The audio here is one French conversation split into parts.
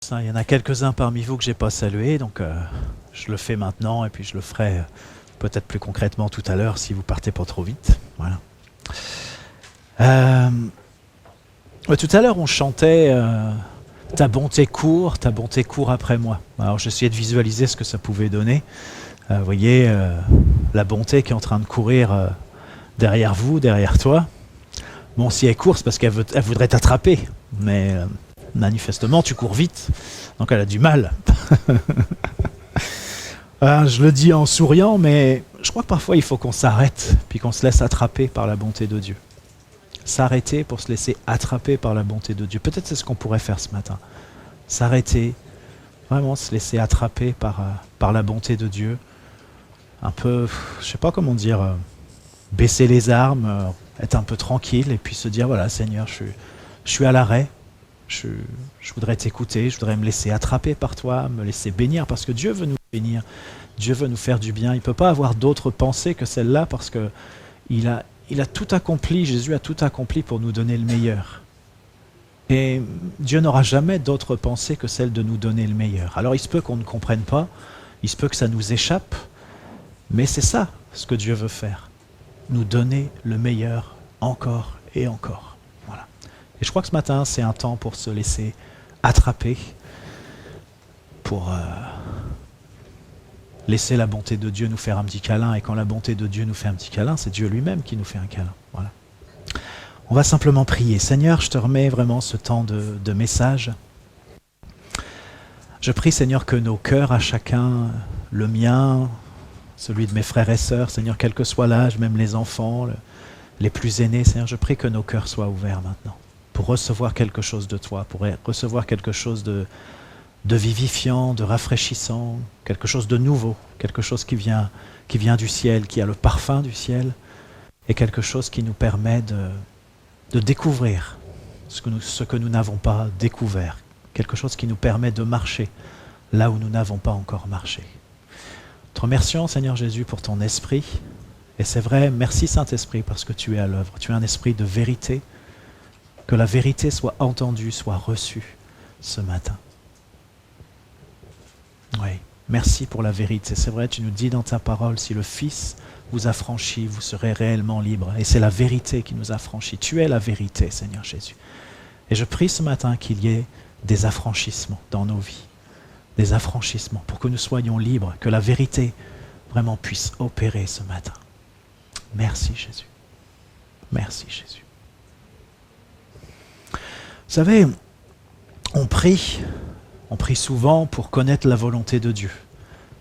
Il y en a quelques-uns parmi vous que je n'ai pas salués, donc je le fais maintenant et puis je le ferai peut-être plus concrètement tout à l'heure si vous partez pas trop vite. Voilà. Tout à l'heure on chantait ta bonté court après moi. Alors j'essayais de visualiser ce que ça pouvait donner. Vous voyez la bonté qui est en train de courir derrière vous, derrière toi. Bon, si elle court, c'est parce qu'elle voudrait t'attraper, mais manifestement tu cours vite, donc elle a du mal. Je le dis en souriant, mais je crois que parfois il faut qu'on s'arrête, puis qu'on se laisse attraper par la bonté de Dieu. S'arrêter pour se laisser attraper par la bonté de Dieu. Peut-être c'est ce qu'on pourrait faire ce matin. S'arrêter, vraiment se laisser attraper par la bonté de Dieu. Un peu, je sais pas comment dire, baisser les armes, être un peu tranquille, et puis se dire, voilà Seigneur, je suis à l'arrêt. Je voudrais t'écouter, je voudrais me laisser attraper par toi, me laisser bénir, parce que Dieu veut nous bénir, Dieu veut nous faire du bien. Il ne peut pas avoir d'autres pensées que celle-là, parce qu'il a tout accompli, Jésus a tout accompli pour nous donner le meilleur. Et Dieu n'aura jamais d'autres pensées que celle de nous donner le meilleur. Alors il se peut qu'on ne comprenne pas, il se peut que ça nous échappe, mais c'est ça ce que Dieu veut faire, nous donner le meilleur encore et encore. Et je crois que ce matin, c'est un temps pour se laisser attraper, pour laisser la bonté de Dieu nous faire un petit câlin. Et quand la bonté de Dieu nous fait un petit câlin, c'est Dieu lui-même qui nous fait un câlin. Voilà. On va simplement prier. Seigneur, je te remets vraiment ce temps de message. Je prie, Seigneur, que nos cœurs à chacun, le mien, celui de mes frères et sœurs, Seigneur, quel que soit l'âge, même les enfants, les plus aînés, Seigneur, je prie que nos cœurs soient ouverts maintenant, pour recevoir quelque chose de toi, pour recevoir quelque chose de vivifiant, de rafraîchissant, quelque chose de nouveau, quelque chose qui vient du ciel, qui a le parfum du ciel, et quelque chose qui nous permet de découvrir ce que nous n'avons pas découvert, quelque chose qui nous permet de marcher là où nous n'avons pas encore marché. Te remercions, Seigneur Jésus, pour ton esprit, et c'est vrai, merci Saint-Esprit, parce que tu es à l'œuvre, tu es un esprit de vérité. Que la vérité soit entendue, soit reçue ce matin. Oui, merci pour la vérité. C'est vrai, tu nous dis dans ta parole, si le Fils vous a franchi, vous serez réellement libre. Et c'est la vérité qui nous a franchis. Tu es la vérité, Seigneur Jésus. Et je prie ce matin qu'il y ait des affranchissements dans nos vies. Des affranchissements pour que nous soyons libres, que la vérité vraiment puisse opérer ce matin. Merci Jésus. Merci Jésus. Vous savez, on prie souvent pour connaître la volonté de Dieu.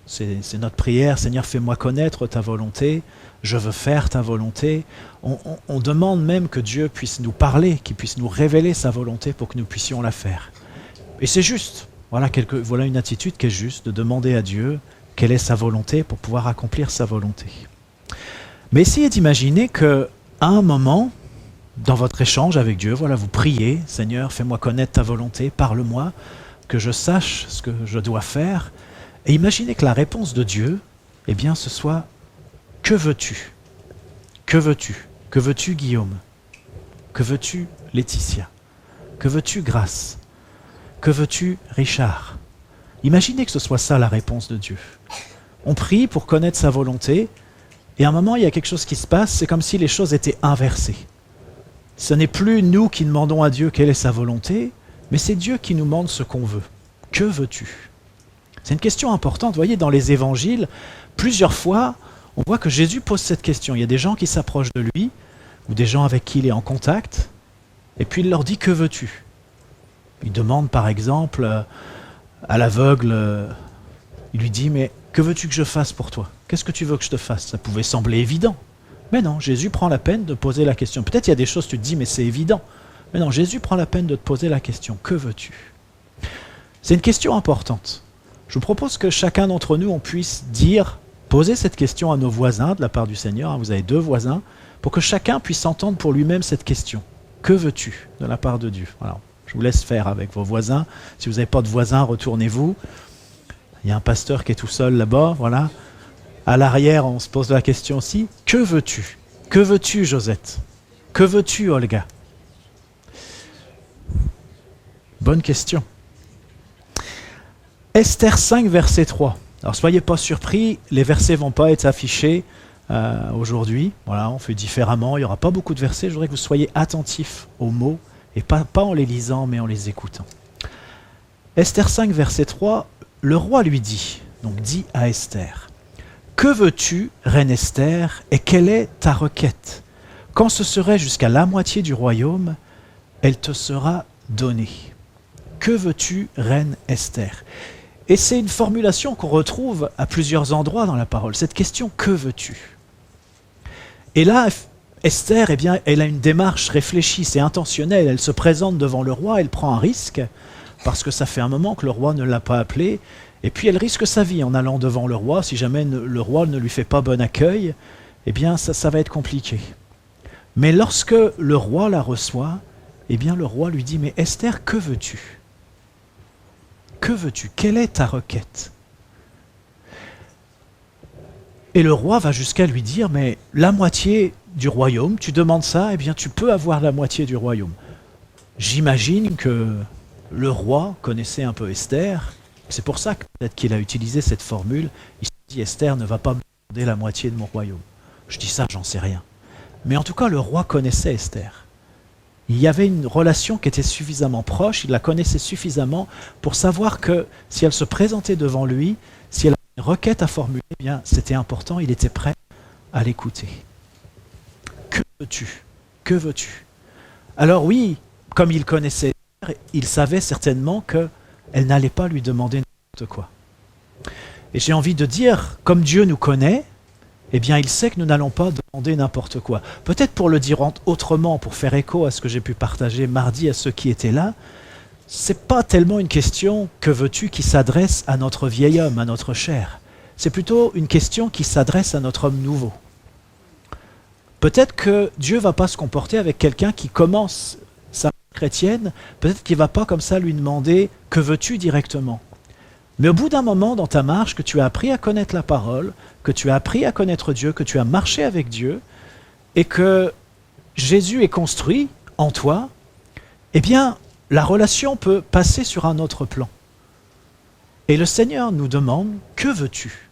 C'est notre prière, Seigneur, fais-moi connaître ta volonté, je veux faire ta volonté. On demande même que Dieu puisse nous parler, qu'il puisse nous révéler sa volonté pour que nous puissions la faire. Et c'est juste, voilà une attitude qui est juste, de demander à Dieu quelle est sa volonté pour pouvoir accomplir sa volonté. Mais essayez d'imaginer qu'à un moment, dans votre échange avec Dieu, voilà, vous priez, Seigneur, fais-moi connaître ta volonté, parle-moi, que je sache ce que je dois faire. Et imaginez que la réponse de Dieu, eh bien, ce soit « Que veux-tu ? Que veux-tu ? Que veux-tu, Guillaume ? Que veux-tu, Laetitia ? Que veux-tu, Grace ? Que veux-tu, Richard ?» Imaginez que ce soit ça la réponse de Dieu. On prie pour connaître sa volonté, et à un moment, il y a quelque chose qui se passe, c'est comme si les choses étaient inversées. Ce n'est plus nous qui demandons à Dieu quelle est sa volonté, mais c'est Dieu qui nous demande ce qu'on veut. Que veux-tu ? C'est une question importante. Vous voyez, dans les évangiles, plusieurs fois, on voit que Jésus pose cette question. Il y a des gens qui s'approchent de lui, ou des gens avec qui il est en contact, et puis il leur dit « Que veux-tu » ? Il demande par exemple à l'aveugle, il lui dit « Mais que veux-tu que je fasse pour toi ? Qu'est-ce que tu veux que je te fasse ?» Ça pouvait sembler évident. Mais non, Jésus prend la peine de poser la question. Peut-être il y a des choses que tu te dis, mais c'est évident. Mais non, Jésus prend la peine de te poser la question. Que veux-tu ? C'est une question importante. Je vous propose que chacun d'entre nous, on puisse poser cette question à nos voisins de la part du Seigneur. Vous avez 2 voisins, pour que chacun puisse entendre pour lui-même cette question. Que veux-tu de la part de Dieu ? Alors, je vous laisse faire avec vos voisins. Si vous n'avez pas de voisins, retournez-vous. Il y a un pasteur qui est tout seul là-bas, voilà. À l'arrière, on se pose la question aussi, que veux-tu ? Que veux-tu, Josette ? Que veux-tu, Olga ? Bonne question. Esther 5, verset 3. Alors soyez pas surpris, les versets vont pas être affichés aujourd'hui. Voilà, on fait différemment, il n'y aura pas beaucoup de versets. Je voudrais que vous soyez attentifs aux mots, et pas en les lisant, mais en les écoutant. Esther 5, verset 3, le roi lui dit, donc dit à Esther, « Que veux-tu, reine Esther, et quelle est ta requête ? Quand ce serait jusqu'à la moitié du royaume, elle te sera donnée. Que veux-tu, reine Esther ?» Et c'est une formulation qu'on retrouve à plusieurs endroits dans la parole. Cette question, que veux-tu ? Et là, Esther, eh bien, elle a une démarche réfléchie, c'est intentionnel. Elle se présente devant le roi, elle prend un risque, parce que ça fait un moment que le roi ne l'a pas appelée. Et puis elle risque sa vie en allant devant le roi. Si jamais le roi ne lui fait pas bon accueil, eh bien, ça va être compliqué. Mais lorsque le roi la reçoit, eh bien, le roi lui dit, « Mais Esther, que veux-tu ? Que veux-tu ? Quelle est ta requête ?» Et le roi va jusqu'à lui dire, « Mais la moitié du royaume, tu demandes ça, eh bien tu peux avoir la moitié du royaume. » J'imagine que le roi connaissait un peu Esther. C'est pour ça que peut-être qu'il a utilisé cette formule. Il s'est dit, Esther ne va pas me demander la moitié de mon royaume. Je dis ça, j'en sais rien. Mais en tout cas, le roi connaissait Esther. Il y avait une relation qui était suffisamment proche, il la connaissait suffisamment pour savoir que si elle se présentait devant lui, si elle avait une requête à formuler, eh bien c'était important, il était prêt à l'écouter. Que veux-tu ? Que veux-tu ? Alors oui, comme il connaissait Esther, il savait certainement qu'elle n'allait pas lui demander n'importe quoi. Et j'ai envie de dire, comme Dieu nous connaît, eh bien il sait que nous n'allons pas demander n'importe quoi. Peut-être pour le dire autrement, pour faire écho à ce que j'ai pu partager mardi à ceux qui étaient là, c'est pas tellement une question « que veux-tu » qui s'adresse à notre vieil homme, à notre chair. C'est plutôt une question qui s'adresse à notre homme nouveau. Peut-être que Dieu ne va pas se comporter avec quelqu'un qui commence sa vie chrétienne, peut-être qu'il ne va pas comme ça lui demander « que veux-tu » directement. Mais au bout d'un moment dans ta marche, que tu as appris à connaître la parole, que tu as appris à connaître Dieu, que tu as marché avec Dieu, et que Jésus est construit en toi, eh bien, la relation peut passer sur un autre plan. Et le Seigneur nous demande, que veux-tu ?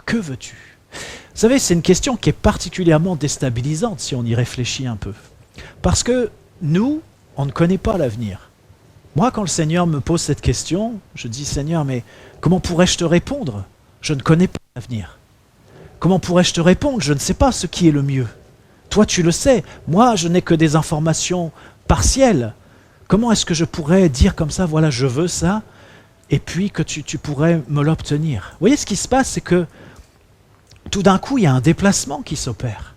Que veux-tu ? Vous savez, c'est une question qui est particulièrement déstabilisante si on y réfléchit un peu. Parce que nous, on ne connaît pas l'avenir. Moi, quand le Seigneur me pose cette question, je dis, Seigneur, mais comment pourrais-je te répondre ? Je ne connais pas l'avenir. Comment pourrais-je te répondre ? Je ne sais pas ce qui est le mieux. Toi, tu le sais. Moi, je n'ai que des informations partielles. Comment est-ce que je pourrais dire comme ça, voilà, je veux ça, et puis que tu pourrais me l'obtenir ? Vous voyez, ce qui se passe, c'est que tout d'un coup, il y a un déplacement qui s'opère.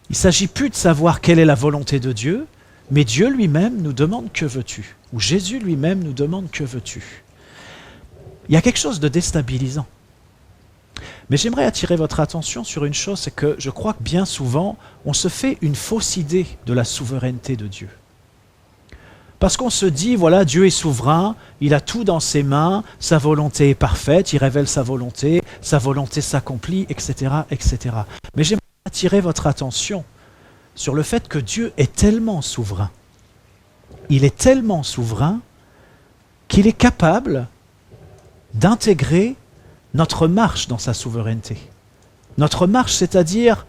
Il ne s'agit plus de savoir quelle est la volonté de Dieu, mais Dieu lui-même nous demande « que veux-tu » ou Jésus lui-même nous demande « que veux-tu » Il y a quelque chose de déstabilisant. Mais j'aimerais attirer votre attention sur une chose, c'est que je crois que bien souvent, on se fait une fausse idée de la souveraineté de Dieu. Parce qu'on se dit, voilà, Dieu est souverain, il a tout dans ses mains, sa volonté est parfaite, il révèle sa volonté s'accomplit, etc., etc. Mais j'aimerais attirer votre attention sur le fait que Dieu est tellement souverain. Il est tellement souverain qu'il est capable d'intégrer notre marche dans sa souveraineté. Notre marche, c'est-à-dire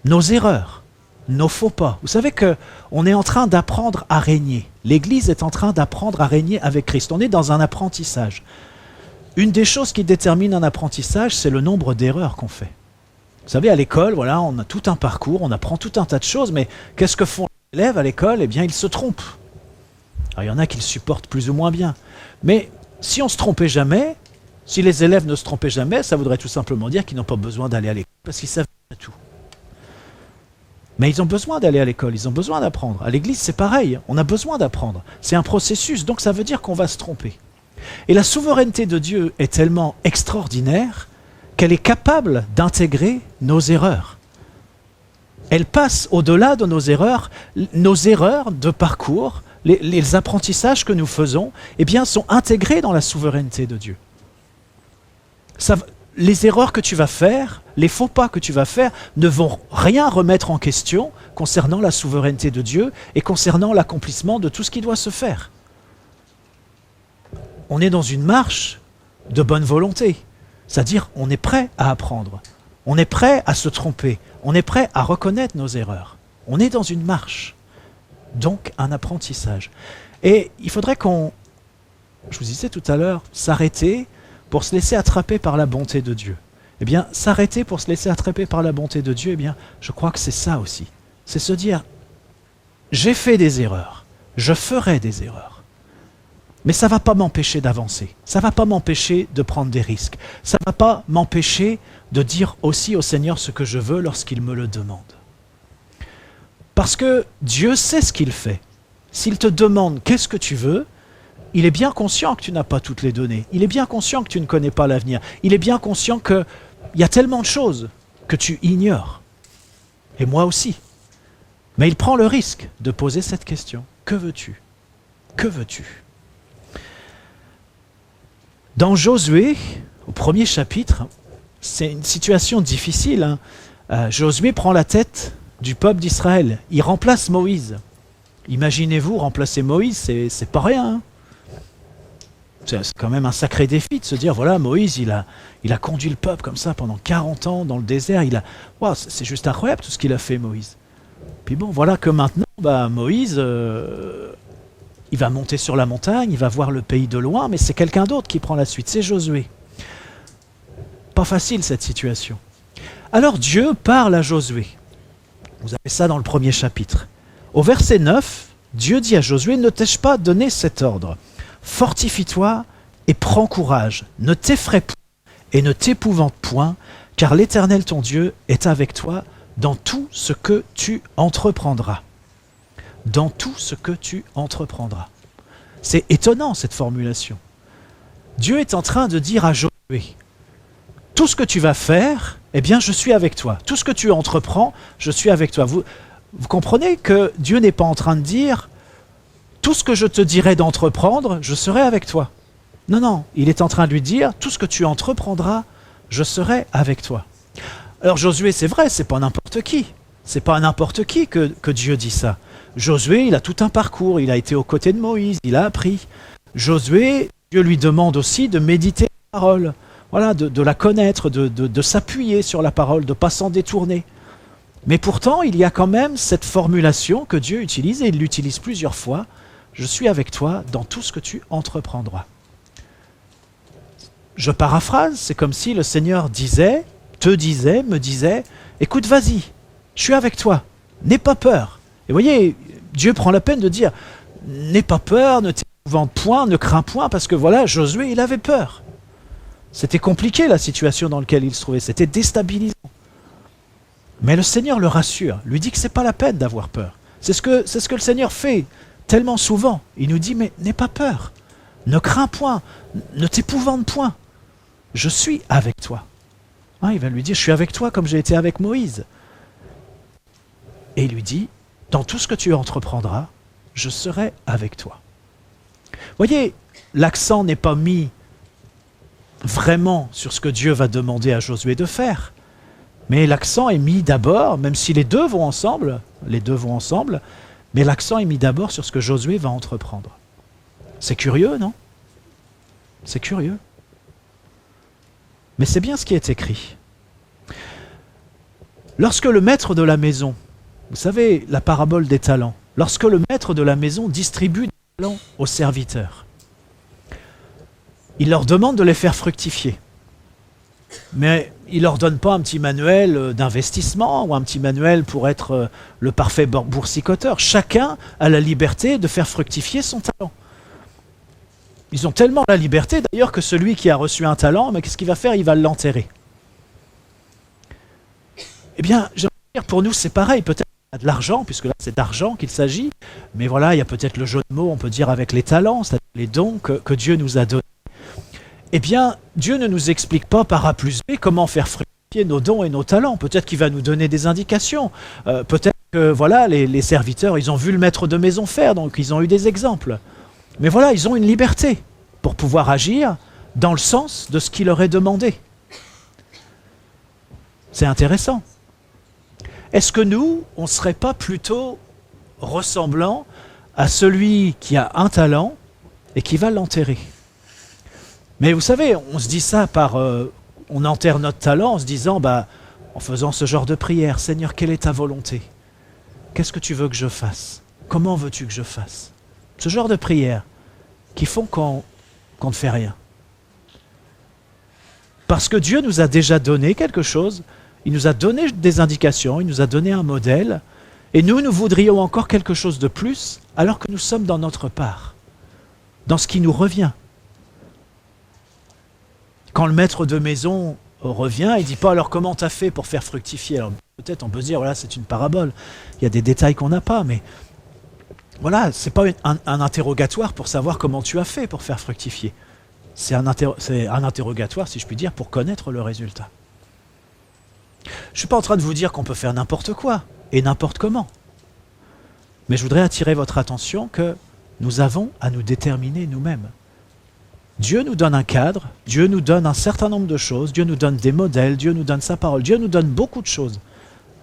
nos erreurs, nos faux pas. Vous savez qu'on est en train d'apprendre à régner. L'Église est en train d'apprendre à régner avec Christ. On est dans un apprentissage. Une des choses qui détermine un apprentissage, c'est le nombre d'erreurs qu'on fait. Vous savez, à l'école, voilà, on a tout un parcours, on apprend tout un tas de choses, mais qu'est-ce que font les élèves à l'école ? Eh bien, ils se trompent. Alors, il y en a qui le supportent plus ou moins bien. Mais si on ne se trompait jamais, si les élèves ne se trompaient jamais, ça voudrait tout simplement dire qu'ils n'ont pas besoin d'aller à l'école, parce qu'ils savent tout. Mais ils ont besoin d'aller à l'école, ils ont besoin d'apprendre. À l'église, c'est pareil, on a besoin d'apprendre. C'est un processus, donc ça veut dire qu'on va se tromper. Et la souveraineté de Dieu est tellement extraordinaire qu'elle est capable d'intégrer nos erreurs. Elle passe au-delà de nos erreurs de parcours, les apprentissages que nous faisons, eh bien, sont intégrés dans la souveraineté de Dieu. Les erreurs que tu vas faire, les faux pas que tu vas faire, ne vont rien remettre en question concernant la souveraineté de Dieu et concernant l'accomplissement de tout ce qui doit se faire. On est dans une marche de bonne volonté. C'est-à-dire, on est prêt à apprendre. On est prêt à se tromper. On est prêt à reconnaître nos erreurs. On est dans une marche. Donc, un apprentissage. Et il faudrait qu'on, je vous disais tout à l'heure, s'arrêter pour se laisser attraper par la bonté de Dieu. Eh bien, s'arrêter pour se laisser attraper par la bonté de Dieu, eh bien, je crois que c'est ça aussi. C'est se dire, j'ai fait des erreurs, je ferai des erreurs. Mais ça ne va pas m'empêcher d'avancer, ça ne va pas m'empêcher de prendre des risques, ça ne va pas m'empêcher de dire aussi au Seigneur ce que je veux lorsqu'il me le demande. Parce que Dieu sait ce qu'il fait. S'il te demande qu'est-ce que tu veux, il est bien conscient que tu n'as pas toutes les données, il est bien conscient que tu ne connais pas l'avenir, il est bien conscient qu'il y a tellement de choses que tu ignores. Et moi aussi. Mais il prend le risque de poser cette question. Que veux-tu? Que veux-tu? Dans Josué, au premier chapitre, c'est une situation difficile. Josué prend la tête du peuple d'Israël. Il remplace Moïse. Imaginez-vous remplacer Moïse, c'est pas rien. C'est quand même un sacré défi de se dire, voilà, Moïse, il a conduit le peuple comme ça pendant 40 ans dans le désert. Wow, c'est juste incroyable tout ce qu'il a fait, Moïse. Puis bon, voilà que maintenant, Moïse, il va monter sur la montagne, il va voir le pays de loin, mais c'est quelqu'un d'autre qui prend la suite, c'est Josué. Pas facile cette situation. Alors Dieu parle à Josué. Vous avez ça dans le premier chapitre. Au verset 9, Dieu dit à Josué, ne t'ai-je pas donné cet ordre? Fortifie-toi et prends courage, ne t'effraie point et ne t'épouvante point, car l'Éternel ton Dieu est avec toi dans tout ce que tu entreprendras. Dans tout ce que tu entreprendras. C'est étonnant cette formulation. Dieu est en train de dire à Josué, tout ce que tu vas faire, eh bien je suis avec toi. Tout ce que tu entreprends, je suis avec toi. Vous comprenez que Dieu n'est pas en train de dire, tout ce que je te dirai d'entreprendre, je serai avec toi. Non, non, il est en train de lui dire, tout ce que tu entreprendras, je serai avec toi. Alors Josué, c'est vrai, c'est pas n'importe qui. C'est pas à n'importe qui que Dieu dit ça. Josué, il a tout un parcours, il a été aux côtés de Moïse, il a appris. Josué, Dieu lui demande aussi de méditer la parole, voilà, de la connaître, de s'appuyer sur la parole, de ne pas s'en détourner. Mais pourtant, il y a quand même cette formulation que Dieu utilise, et il l'utilise plusieurs fois, je suis avec toi dans tout ce que tu entreprendras. Je paraphrase, c'est comme si le Seigneur disait, me disait, écoute, vas-y, je suis avec toi, n'aie pas peur. Et vous voyez, Dieu prend la peine de dire, n'aie pas peur, ne t'épouvante point, ne crains point, parce que voilà, Josué, il avait peur. C'était compliqué la situation dans laquelle il se trouvait, c'était déstabilisant. Mais le Seigneur le rassure, lui dit que ce n'est pas la peine d'avoir peur. C'est ce que le Seigneur fait tellement souvent. Il nous dit, mais n'aie pas peur, ne crains point, ne t'épouvante point. Je suis avec toi. Il va lui dire, je suis avec toi comme j'ai été avec Moïse. Et il lui dit, dans tout ce que tu entreprendras, je serai avec toi. Vous voyez, l'accent n'est pas mis vraiment sur ce que Dieu va demander à Josué de faire. Mais l'accent est mis d'abord, même si les deux vont ensemble, mais l'accent est mis d'abord sur ce que Josué va entreprendre. C'est curieux, non? C'est curieux. Mais c'est bien ce qui est écrit. Lorsque le maître de la maison, vous savez, la parabole des talents, lorsque le maître de la maison distribue des talents aux serviteurs, il leur demande de les faire fructifier. Mais il ne leur donne pas un petit manuel d'investissement ou un petit manuel pour être le parfait boursicoteur. Chacun a la liberté de faire fructifier son talent. Ils ont tellement la liberté d'ailleurs que celui qui a reçu un talent, mais qu'est-ce qu'il va faire? Il va l'enterrer. Eh bien, j'aimerais dire, pour nous c'est pareil, peut-être qu'il y a de l'argent, puisque là c'est d'argent qu'il s'agit, mais voilà, il y a peut-être le jeu de mots, on peut dire avec les talents, c'est-à-dire les dons que Dieu nous a donnés. Eh bien, Dieu ne nous explique pas par A plus B comment faire fructifier nos dons et nos talents. Peut-être qu'il va nous donner des indications. Peut-être que voilà, les serviteurs, ils ont vu le maître de maison faire, donc ils ont eu des exemples. Mais voilà, ils ont une liberté pour pouvoir agir dans le sens de ce qu'il leur est demandé. C'est intéressant. Est-ce que nous, on ne serait pas plutôt ressemblant à celui qui a un talent et qui va l'enterrer? Mais vous savez, on se dit ça on enterre notre talent en se disant, en faisant ce genre de prière, Seigneur, quelle est ta volonté? Qu'est-ce que tu veux que je fasse? Comment veux-tu que je fasse? Ce genre de prière qui font qu'on ne fait rien. Parce que Dieu nous a déjà donné quelque chose, il nous a donné des indications, il nous a donné un modèle, et nous voudrions encore quelque chose de plus, alors que nous sommes dans notre part, dans ce qui nous revient. Quand le maître de maison revient, il ne dit pas alors comment tu as fait pour faire fructifier. Alors peut-être on peut se dire, voilà, c'est une parabole, il y a des détails qu'on n'a pas, mais voilà, ce n'est pas un interrogatoire pour savoir comment tu as fait pour faire fructifier. C'est un interrogatoire, si je puis dire, pour connaître le résultat. Je ne suis pas en train de vous dire qu'on peut faire n'importe quoi et n'importe comment. Mais je voudrais attirer votre attention que nous avons à nous déterminer nous-mêmes. Dieu nous donne un cadre, Dieu nous donne un certain nombre de choses, Dieu nous donne des modèles, Dieu nous donne sa parole, Dieu nous donne beaucoup de choses.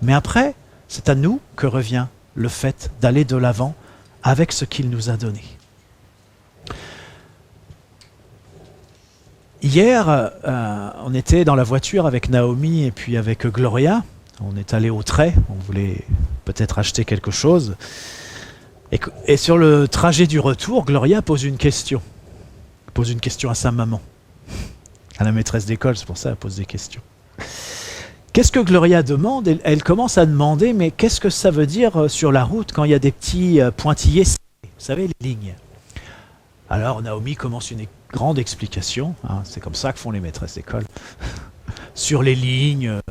Mais après, c'est à nous que revient le fait d'aller de l'avant avec ce qu'il nous a donné. Hier, on était dans la voiture avec Naomi et puis avec Gloria. On est allé au trait, on voulait peut-être acheter quelque chose. Et sur le trajet du retour, Gloria pose une question. Elle pose une question à sa maman. À la maîtresse d'école, c'est pour ça qu'elle pose des questions. Qu'est-ce que Gloria demande? Elle commence à demander, mais qu'est-ce que ça veut dire sur la route quand il y a des petits pointillés? Vous savez, les lignes. Alors Naomi commence une grande explication, c'est comme ça que font les maîtresses d'école, sur les lignes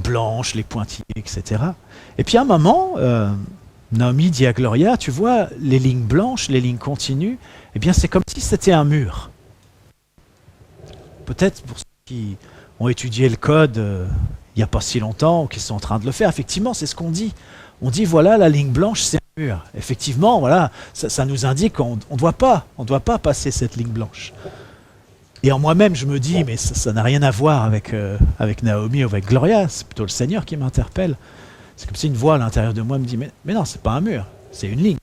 blanches, les pointillés, etc. Et puis à un moment, Naomi dit à Gloria, tu vois, les lignes blanches, les lignes continues, eh bien c'est comme si c'était un mur. Peut-être pour ceux qui ont étudié le code il n'y a pas si longtemps, ou qui sont en train de le faire, effectivement c'est ce qu'on dit. On dit voilà, la ligne blanche c'est un mur. Effectivement, voilà, ça nous indique qu'on ne doit pas passer cette ligne blanche. Et en moi-même, je me dis, mais ça n'a rien à voir avec Naomi ou avec Gloria, c'est plutôt le Seigneur qui m'interpelle. C'est comme si une voix à l'intérieur de moi me dit, mais non, c'est pas un mur, c'est une ligne.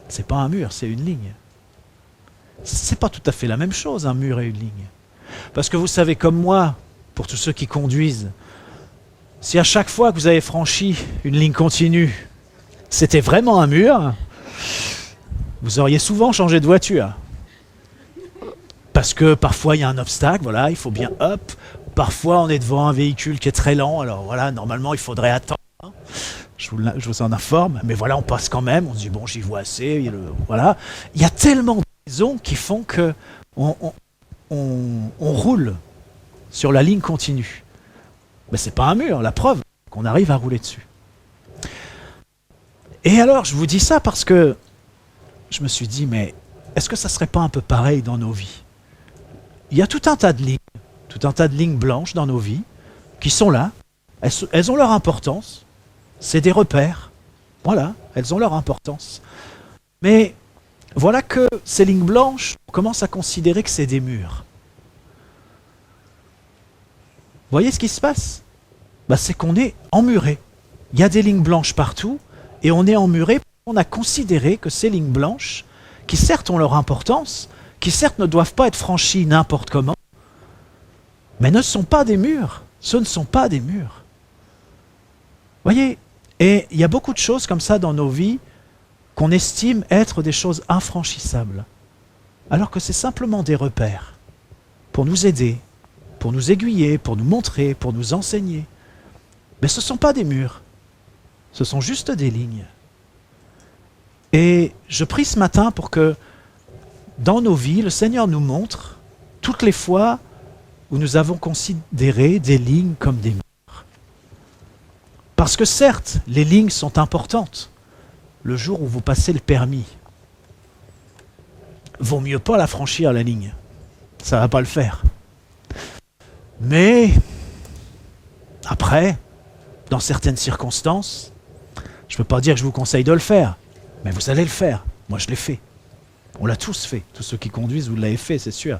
C'est pas un mur, c'est une ligne. C'est pas tout à fait la même chose, un mur et une ligne. Parce que vous savez comme moi, pour tous ceux qui conduisent, si à chaque fois que vous avez franchi une ligne continue, c'était vraiment un mur, vous auriez souvent changé de voiture. Parce que parfois il y a un obstacle, voilà, il faut bien hop. Parfois on est devant un véhicule qui est très lent, alors voilà, normalement il faudrait attendre. Je vous en informe, mais voilà, on passe quand même, on se dit bon, j'y vois assez, voilà. Il y a tellement de raisons qui font que on roule sur la ligne continue. Mais c'est pas un mur, la preuve qu'on arrive à rouler dessus. Et alors, je vous dis ça parce que je me suis dit, mais est-ce que ça serait pas un peu pareil dans nos vies? Il y a tout un tas de lignes blanches dans nos vies qui sont là. Elles ont leur importance. C'est des repères. Voilà, elles ont leur importance. Mais voilà que ces lignes blanches, on commence à considérer que c'est des murs. Vous voyez ce qui se passe? C'est qu'on est emmuré. Il y a des lignes blanches partout et on est emmuré. On a considéré que ces lignes blanches, qui certes ont leur importance, qui certes ne doivent pas être franchies n'importe comment, mais ne sont pas des murs. Ce ne sont pas des murs. Vous voyez? Et il y a beaucoup de choses comme ça dans nos vies qu'on estime être des choses infranchissables, alors que c'est simplement des repères pour nous aider, pour nous aiguiller, pour nous montrer, pour nous enseigner. Mais ce ne sont pas des murs, ce sont juste des lignes. Et je prie ce matin pour que dans nos vies, le Seigneur nous montre toutes les fois où nous avons considéré des lignes comme des murs. Parce que certes, les lignes sont importantes. Le jour où vous passez le permis, vaut mieux pas la franchir, la ligne. Ça ne va pas le faire. Mais après, dans certaines circonstances, je ne peux pas dire que je vous conseille de le faire, mais vous allez le faire. Moi, je l'ai fait. On l'a tous fait. Tous ceux qui conduisent, vous l'avez fait, c'est sûr.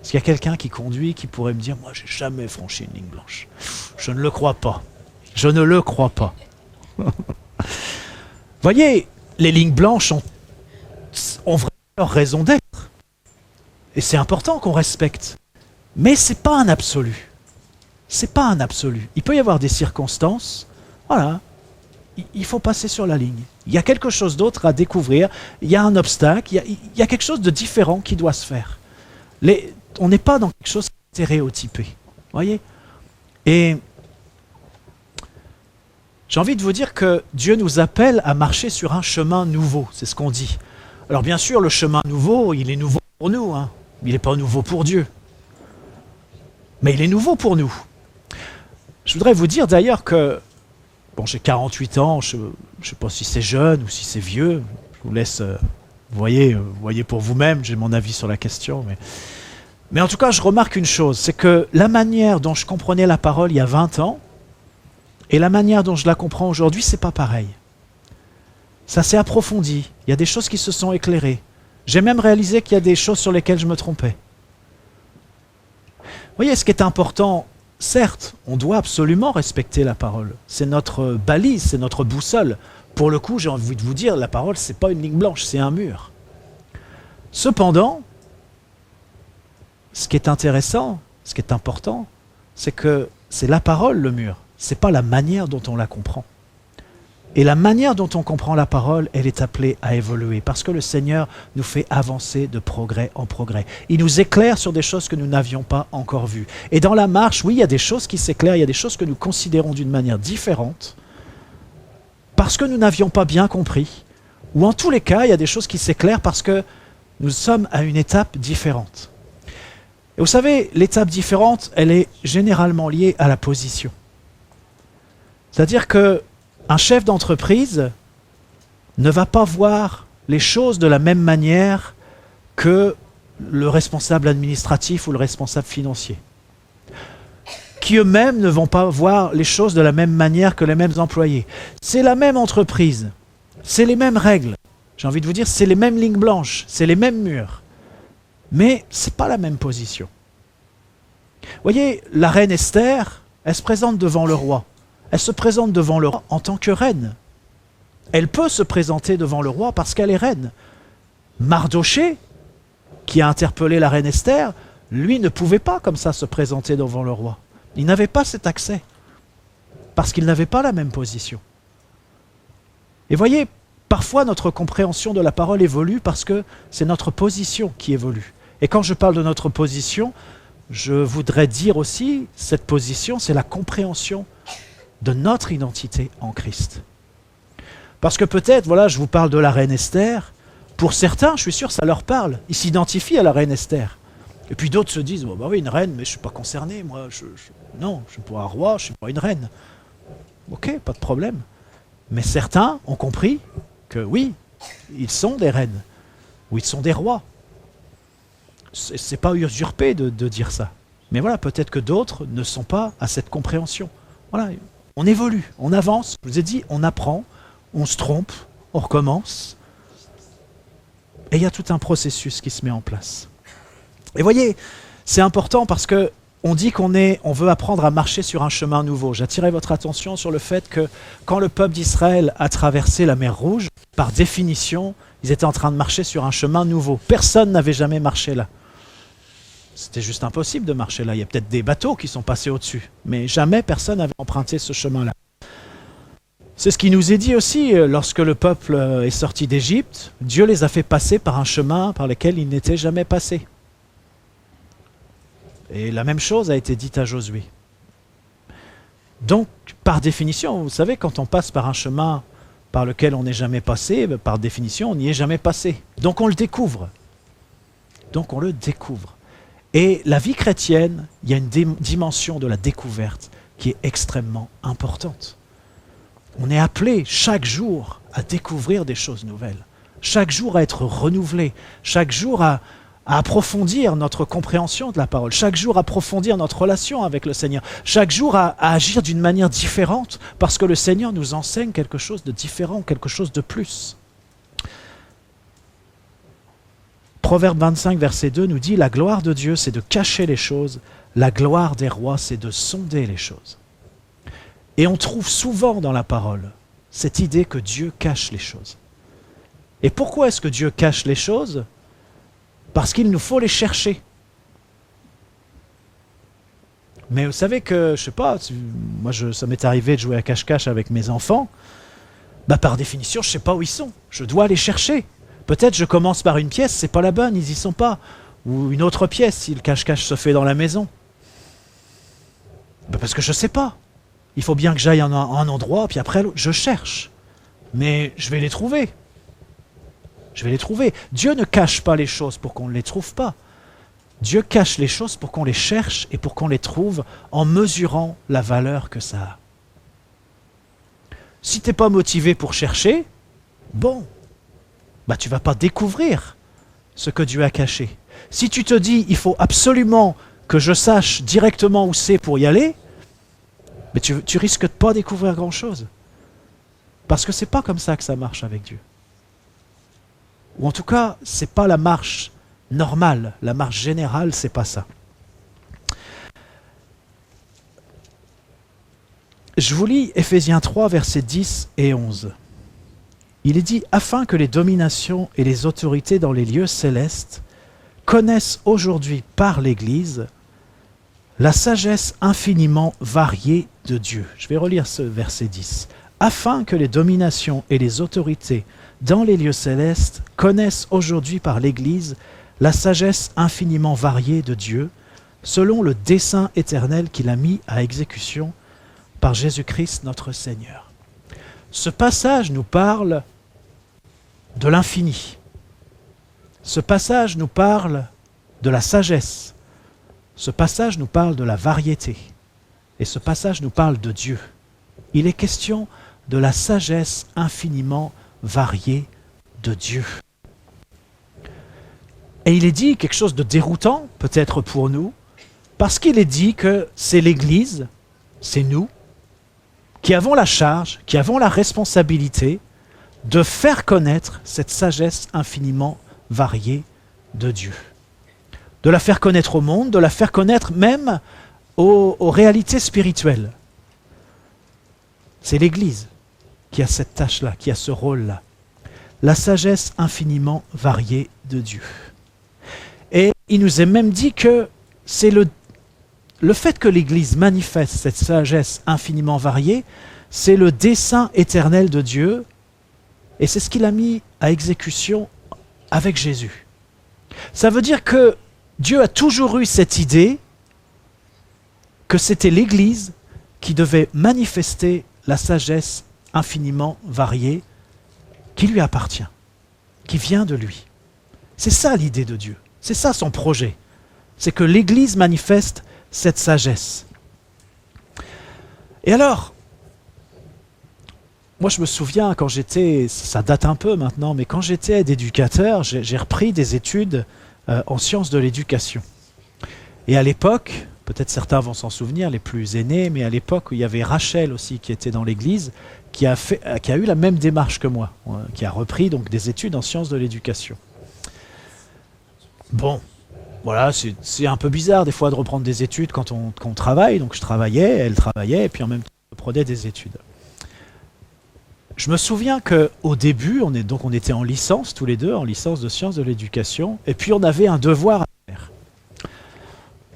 Est-ce qu'il y a quelqu'un qui conduit qui pourrait me dire « Moi, j'ai jamais franchi une ligne blanche ». Je ne le crois pas. Je ne le crois pas. Voyez, les lignes blanches ont vraiment leur raison d'être. Et c'est important qu'on respecte. Mais ce n'est pas un absolu. C'est pas un absolu. Il peut y avoir des circonstances, voilà, il faut passer sur la ligne. Il y a quelque chose d'autre à découvrir, il y a un obstacle, il y a quelque chose de différent qui doit se faire. On n'est pas dans quelque chose qui est stéréotypé. Voyez ? Et j'ai envie de vous dire que Dieu nous appelle à marcher sur un chemin nouveau, c'est ce qu'on dit. Alors bien sûr, le chemin nouveau, il est nouveau pour nous, hein. Il n'est pas nouveau pour Dieu. Mais il est nouveau pour nous. Je voudrais vous dire d'ailleurs que, bon, j'ai 48 ans, je ne sais pas si c'est jeune ou si c'est vieux, je vous laisse, voyez pour vous-même, j'ai mon avis sur la question. Mais en tout cas, je remarque une chose, c'est que la manière dont je comprenais la parole il y a 20 ans, et la manière dont je la comprends aujourd'hui, c'est pas pareil. Ça s'est approfondi, il y a des choses qui se sont éclairées. J'ai même réalisé qu'il y a des choses sur lesquelles je me trompais. Vous voyez, ce qui est important, certes, on doit absolument respecter la parole. C'est notre balise, c'est notre boussole. Pour le coup, j'ai envie de vous dire, la parole, c'est pas une ligne blanche, c'est un mur. Cependant, ce qui est intéressant, ce qui est important, c'est que c'est la parole le mur. C'est pas la manière dont on la comprend. Et la manière dont on comprend la parole, elle est appelée à évoluer, parce que le Seigneur nous fait avancer de progrès en progrès. Il nous éclaire sur des choses que nous n'avions pas encore vues. Et dans la marche, oui, il y a des choses qui s'éclairent, il y a des choses que nous considérons d'une manière différente, parce que nous n'avions pas bien compris, ou en tous les cas, il y a des choses qui s'éclairent parce que nous sommes à une étape différente. Et vous savez, l'étape différente, elle est généralement liée à la position. C'est-à-dire que un chef d'entreprise ne va pas voir les choses de la même manière que le responsable administratif ou le responsable financier, qui eux-mêmes ne vont pas voir les choses de la même manière que les mêmes employés. C'est la même entreprise, c'est les mêmes règles, j'ai envie de vous dire, c'est les mêmes lignes blanches, c'est les mêmes murs, mais ce n'est pas la même position. Vous voyez, la reine Esther, elle se présente devant le roi. Elle se présente devant le roi en tant que reine. Elle peut se présenter devant le roi parce qu'elle est reine. Mardoché, qui a interpellé la reine Esther, lui ne pouvait pas comme ça se présenter devant le roi. Il n'avait pas cet accès, parce qu'il n'avait pas la même position. Et voyez, parfois notre compréhension de la parole évolue parce que c'est notre position qui évolue. Et quand je parle de notre position, je voudrais dire aussi, cette position, c'est la compréhension de notre identité en Christ. Parce que peut-être, voilà, je vous parle de la reine Esther, pour certains, je suis sûr, ça leur parle, ils s'identifient à la reine Esther. Et puis d'autres se disent, bah oui, une reine, mais je ne suis pas concerné, moi, non, je ne suis pas un roi, je ne suis pas une reine. Ok, pas de problème. Mais certains ont compris que oui, ils sont des reines, ou ils sont des rois. C'est pas usurpé de dire ça. Mais voilà, peut-être que d'autres ne sont pas à cette compréhension. Voilà. On évolue, on avance, je vous ai dit, on apprend, on se trompe, on recommence. Et il y a tout un processus qui se met en place. Et voyez, c'est important parce que on dit qu'on veut apprendre à marcher sur un chemin nouveau. J'attirais votre attention sur le fait que quand le peuple d'Israël a traversé la mer Rouge, par définition, ils étaient en train de marcher sur un chemin nouveau. Personne n'avait jamais marché là. C'était juste impossible de marcher là. Il y a peut-être des bateaux qui sont passés au-dessus, mais jamais personne n'avait emprunté ce chemin-là. C'est ce qui nous est dit aussi lorsque le peuple est sorti d'Égypte. Dieu les a fait passer par un chemin par lequel ils n'étaient jamais passés. Et la même chose a été dite à Josué. Donc, par définition, vous savez, quand on passe par un chemin par lequel on n'est jamais passé, par définition, on n'y est jamais passé. Donc on le découvre. Donc on le découvre. Et la vie chrétienne, il y a une dimension de la découverte qui est extrêmement importante. On est appelé chaque jour à découvrir des choses nouvelles, chaque jour à être renouvelé, chaque jour à approfondir notre compréhension de la parole, chaque jour à approfondir notre relation avec le Seigneur, chaque jour à agir d'une manière différente parce que le Seigneur nous enseigne quelque chose de différent, quelque chose de plus. Proverbe 25, verset 2 nous dit « La gloire de Dieu, c'est de cacher les choses. La gloire des rois, c'est de sonder les choses. » Et on trouve souvent dans la parole cette idée que Dieu cache les choses. Et pourquoi est-ce que Dieu cache les choses ? parce qu'il nous faut les chercher. Mais vous savez que, je sais pas, ça m'est arrivé de jouer à cache-cache avec mes enfants. Par définition, je sais pas où ils sont. Je dois les chercher. Peut-être je commence par une pièce, c'est pas la bonne, ils y sont pas. Ou une autre pièce, si le cache-cache se fait dans la maison. Parce que je sais pas. Il faut bien que j'aille à un endroit, puis après, je cherche. Mais je vais les trouver. Je vais les trouver. Dieu ne cache pas les choses pour qu'on ne les trouve pas. Dieu cache les choses pour qu'on les cherche et pour qu'on les trouve en mesurant la valeur que ça a. Si tu n'es pas motivé pour chercher, tu ne vas pas découvrir ce que Dieu a caché. Si tu te dis, il faut absolument que je sache directement où c'est pour y aller, tu risques de ne pas découvrir grand-chose. Parce que ce n'est pas comme ça que ça marche avec Dieu. Ou en tout cas, ce n'est pas la marche normale, la marche générale, c'est pas ça. Je vous lis Éphésiens 3, versets 10 et 11. Il est dit « Afin que les dominations et les autorités dans les lieux célestes connaissent aujourd'hui par l'Église la sagesse infiniment variée de Dieu. » Je vais relire ce verset 10. « Afin que les dominations et les autorités dans les lieux célestes connaissent aujourd'hui par l'Église la sagesse infiniment variée de Dieu, selon le dessein éternel qu'il a mis à exécution par Jésus-Christ notre Seigneur. » Ce passage nous parle de l'infini. Ce passage nous parle de la sagesse. Ce passage nous parle de la variété. Et ce passage nous parle de Dieu. Il est question de la sagesse infiniment variée de Dieu. Et il est dit quelque chose de déroutant, peut-être pour nous, parce qu'il est dit que c'est l'Église, c'est nous, qui avons la charge, qui avons la responsabilité de faire connaître cette sagesse infiniment variée de Dieu. De la faire connaître au monde, de la faire connaître même aux réalités spirituelles. C'est l'Église qui a cette tâche-là, qui a ce rôle-là. La sagesse infiniment variée de Dieu. Et il nous est même dit que c'est le fait que l'Église manifeste cette sagesse infiniment variée, c'est le dessein éternel de Dieu, et c'est ce qu'il a mis à exécution avec Jésus. Ça veut dire que Dieu a toujours eu cette idée que c'était l'Église qui devait manifester la sagesse infiniment variée qui lui appartient, qui vient de lui. C'est ça l'idée de Dieu, c'est ça son projet. C'est que l'Église manifeste cette sagesse. Et alors, moi je me souviens quand j'étais, ça date un peu maintenant, mais quand j'étais éducateur, j'ai repris des études en sciences de l'éducation. Et à l'époque, peut-être certains vont s'en souvenir, les plus aînés, mais à l'époque où il y avait Rachel aussi qui était dans l'église, qui a eu la même démarche que moi, qui a repris donc des études en sciences de l'éducation. Bon, voilà, c'est un peu bizarre des fois de reprendre des études quand on travaille, donc je travaillais, elle travaillait, et puis en même temps je prenais des études. Je me souviens qu'au début, on était en licence tous les deux, en licence de sciences de l'éducation, et puis on avait un devoir à faire.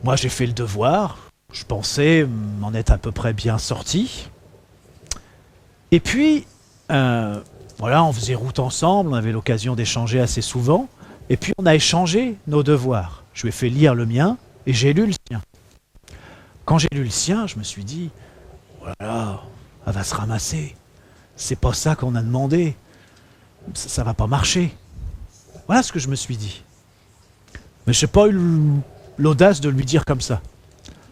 Moi j'ai fait le devoir, je pensais m'en être à peu près bien sorti. Et puis, voilà, on faisait route ensemble, on avait l'occasion d'échanger assez souvent, et puis on a échangé nos devoirs. Je lui ai fait lire le mien, et j'ai lu le sien. Quand j'ai lu le sien, je me suis dit, voilà, elle va se ramasser. C'est pas ça qu'on a demandé. Ça va pas marcher. Voilà ce que je me suis dit. Mais je n'ai pas eu l'audace de lui dire comme ça.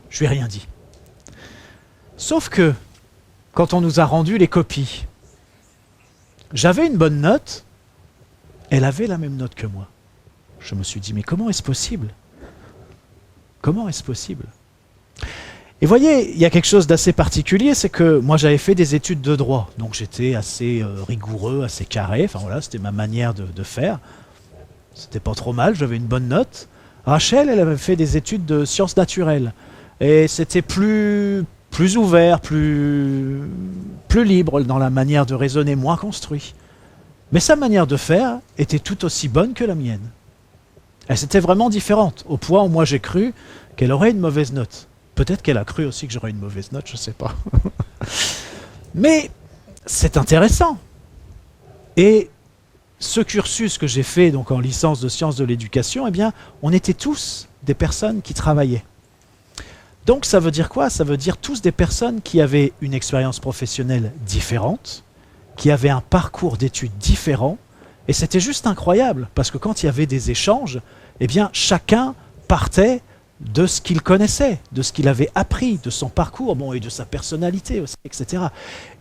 Je lui ai rien dit. Sauf que, quand on nous a rendu les copies, j'avais une bonne note, elle avait la même note que moi. Je me suis dit, mais comment est-ce possible? Comment est-ce possible? Et voyez, il y a quelque chose d'assez particulier, c'est que moi j'avais fait des études de droit, donc j'étais assez rigoureux, assez carré, enfin voilà, c'était ma manière de faire. C'était pas trop mal, j'avais une bonne note. Rachel, elle avait fait des études de sciences naturelles, et c'était plus ouvert, plus libre dans la manière de raisonner, moins construit. Mais sa manière de faire était tout aussi bonne que la mienne. Elles étaient vraiment différentes, au point où moi j'ai cru qu'elle aurait une mauvaise note. Peut-être qu'elle a cru aussi que j'aurais une mauvaise note, je ne sais pas. Mais c'est intéressant. Et ce cursus que j'ai fait donc en licence de sciences de l'éducation, eh bien, on était tous des personnes qui travaillaient. Donc ça veut dire quoi? Ça veut dire tous des personnes qui avaient une expérience professionnelle différente, qui avaient un parcours d'études différent, et c'était juste incroyable, parce que quand il y avait des échanges, eh bien chacun partait de ce qu'il connaissait, de ce qu'il avait appris, de son parcours, bon, et de sa personnalité aussi, etc.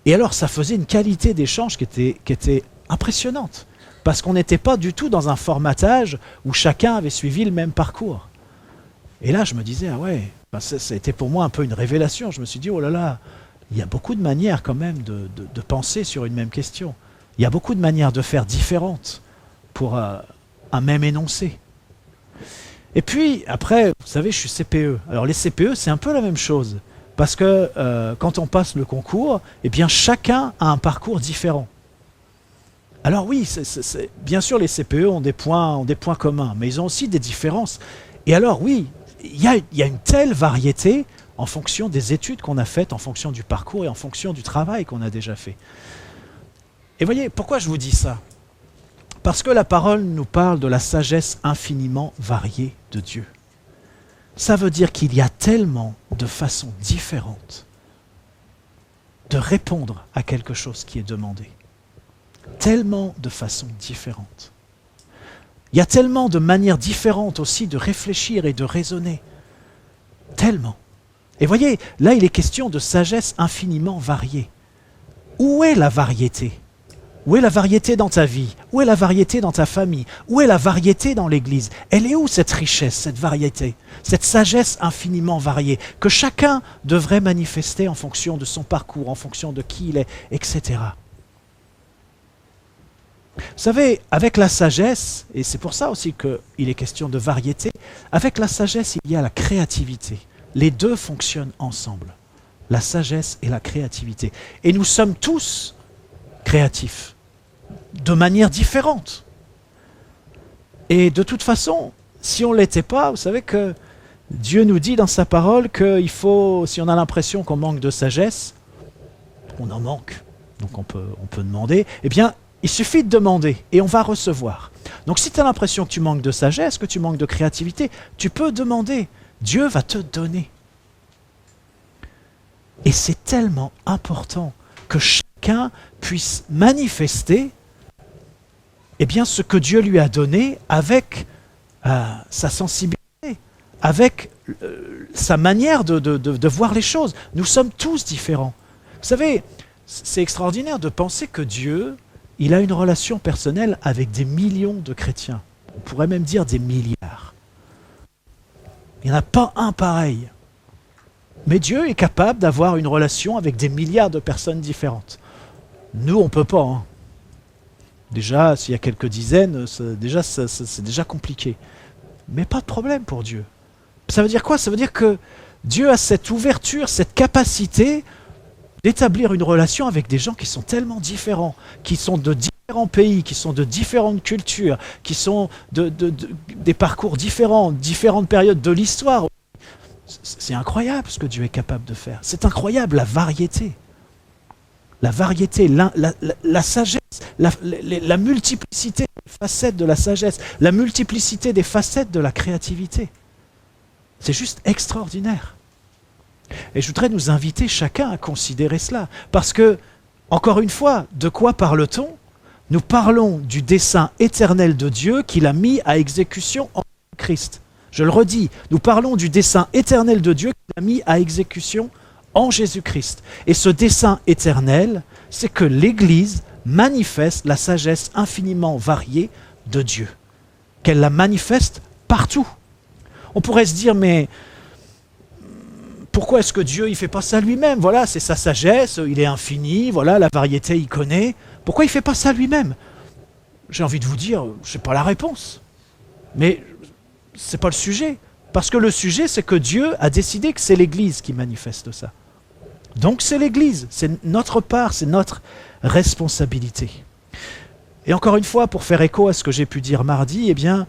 Et alors ça faisait une qualité d'échange qui était impressionnante, parce qu'on n'était pas du tout dans un formatage où chacun avait suivi le même parcours. Et là je me disais, ah ouais, ben ça a été pour moi un peu une révélation. Je me suis dit, oh là là, il y a beaucoup de manières quand même de penser sur une même question. Il y a beaucoup de manières de faire différentes pour un même énoncé. Et puis, après, vous savez, je suis CPE. Alors les CPE, c'est un peu la même chose. Parce que quand on passe le concours, eh bien, chacun a un parcours différent. Alors oui, bien sûr, les CPE ont des points communs, mais ils ont aussi des différences. Et alors oui, il y a une telle variété en fonction des études qu'on a faites, en fonction du parcours et en fonction du travail qu'on a déjà fait. Et voyez, pourquoi je vous dis ça? Parce que la parole nous parle de la sagesse infiniment variée de Dieu. Ça veut dire qu'il y a tellement de façons différentes de répondre à quelque chose qui est demandé. Tellement de façons différentes. Il y a tellement de manières différentes aussi de réfléchir et de raisonner. Tellement. Et voyez, là il est question de sagesse infiniment variée. Où est la variété? Où est la variété dans ta vie? Où est la variété dans ta famille? Où est la variété dans l'Église? Elle est où cette richesse, cette variété? Cette sagesse infiniment variée que chacun devrait manifester en fonction de son parcours, en fonction de qui il est, etc. Vous savez, avec la sagesse, et c'est pour ça aussi qu'il est question de variété, avec la sagesse, il y a la créativité. Les deux fonctionnent ensemble, la sagesse et la créativité. Et nous sommes tous créatifs, de manière différente. Et de toute façon, si on ne l'était pas, vous savez que Dieu nous dit dans sa parole qu'il faut, si on a l'impression qu'on manque de sagesse, on en manque, donc on peut demander, eh bien, il suffit de demander et on va recevoir. Donc si tu as l'impression que tu manques de sagesse, que tu manques de créativité, tu peux demander. Dieu va te donner. Et c'est tellement important que chacun puisse manifester eh bien, ce que Dieu lui a donné avec sa sensibilité, avec sa manière de voir les choses. Nous sommes tous différents. Vous savez, c'est extraordinaire de penser que Dieu, il a une relation personnelle avec des millions de chrétiens. On pourrait même dire des milliards. Il n'y en a pas un pareil. Mais Dieu est capable d'avoir une relation avec des milliards de personnes différentes. Nous, on ne peut pas. Hein. Déjà, s'il y a quelques dizaines, c'est déjà compliqué. Mais pas de problème pour Dieu. Ça veut dire quoi? Ça veut dire que Dieu a cette ouverture, cette capacité d'établir une relation avec des gens qui sont tellement différents, qui sont de différents pays, qui sont de différentes cultures, qui sont des parcours différents, différentes périodes de l'histoire. C'est incroyable ce que Dieu est capable de faire. C'est incroyable la variété. La variété, la sagesse, la multiplicité des facettes de la sagesse, la multiplicité des facettes de la créativité. C'est juste extraordinaire. Et je voudrais nous inviter chacun à considérer cela. Parce que, encore une fois, de quoi parle-t-on? Nous parlons du dessein éternel de Dieu qu'il a mis à exécution en Christ. Je le redis, nous parlons du dessein éternel de Dieu qu'il a mis à exécution en Jésus-Christ. Et ce dessein éternel, c'est que l'Église manifeste la sagesse infiniment variée de Dieu. Qu'elle la manifeste partout. On pourrait se dire, mais pourquoi est-ce que Dieu ne fait pas ça lui-même? Voilà, c'est sa sagesse, il est infini, voilà, la variété, il connaît. Pourquoi il ne fait pas ça lui-même? J'ai envie de vous dire, je n'ai pas la réponse. Mais ce n'est pas le sujet. Parce que le sujet, c'est que Dieu a décidé que c'est l'Église qui manifeste ça. Donc c'est l'Église, c'est notre part, c'est notre responsabilité. Et encore une fois, pour faire écho à ce que j'ai pu dire mardi, eh bien,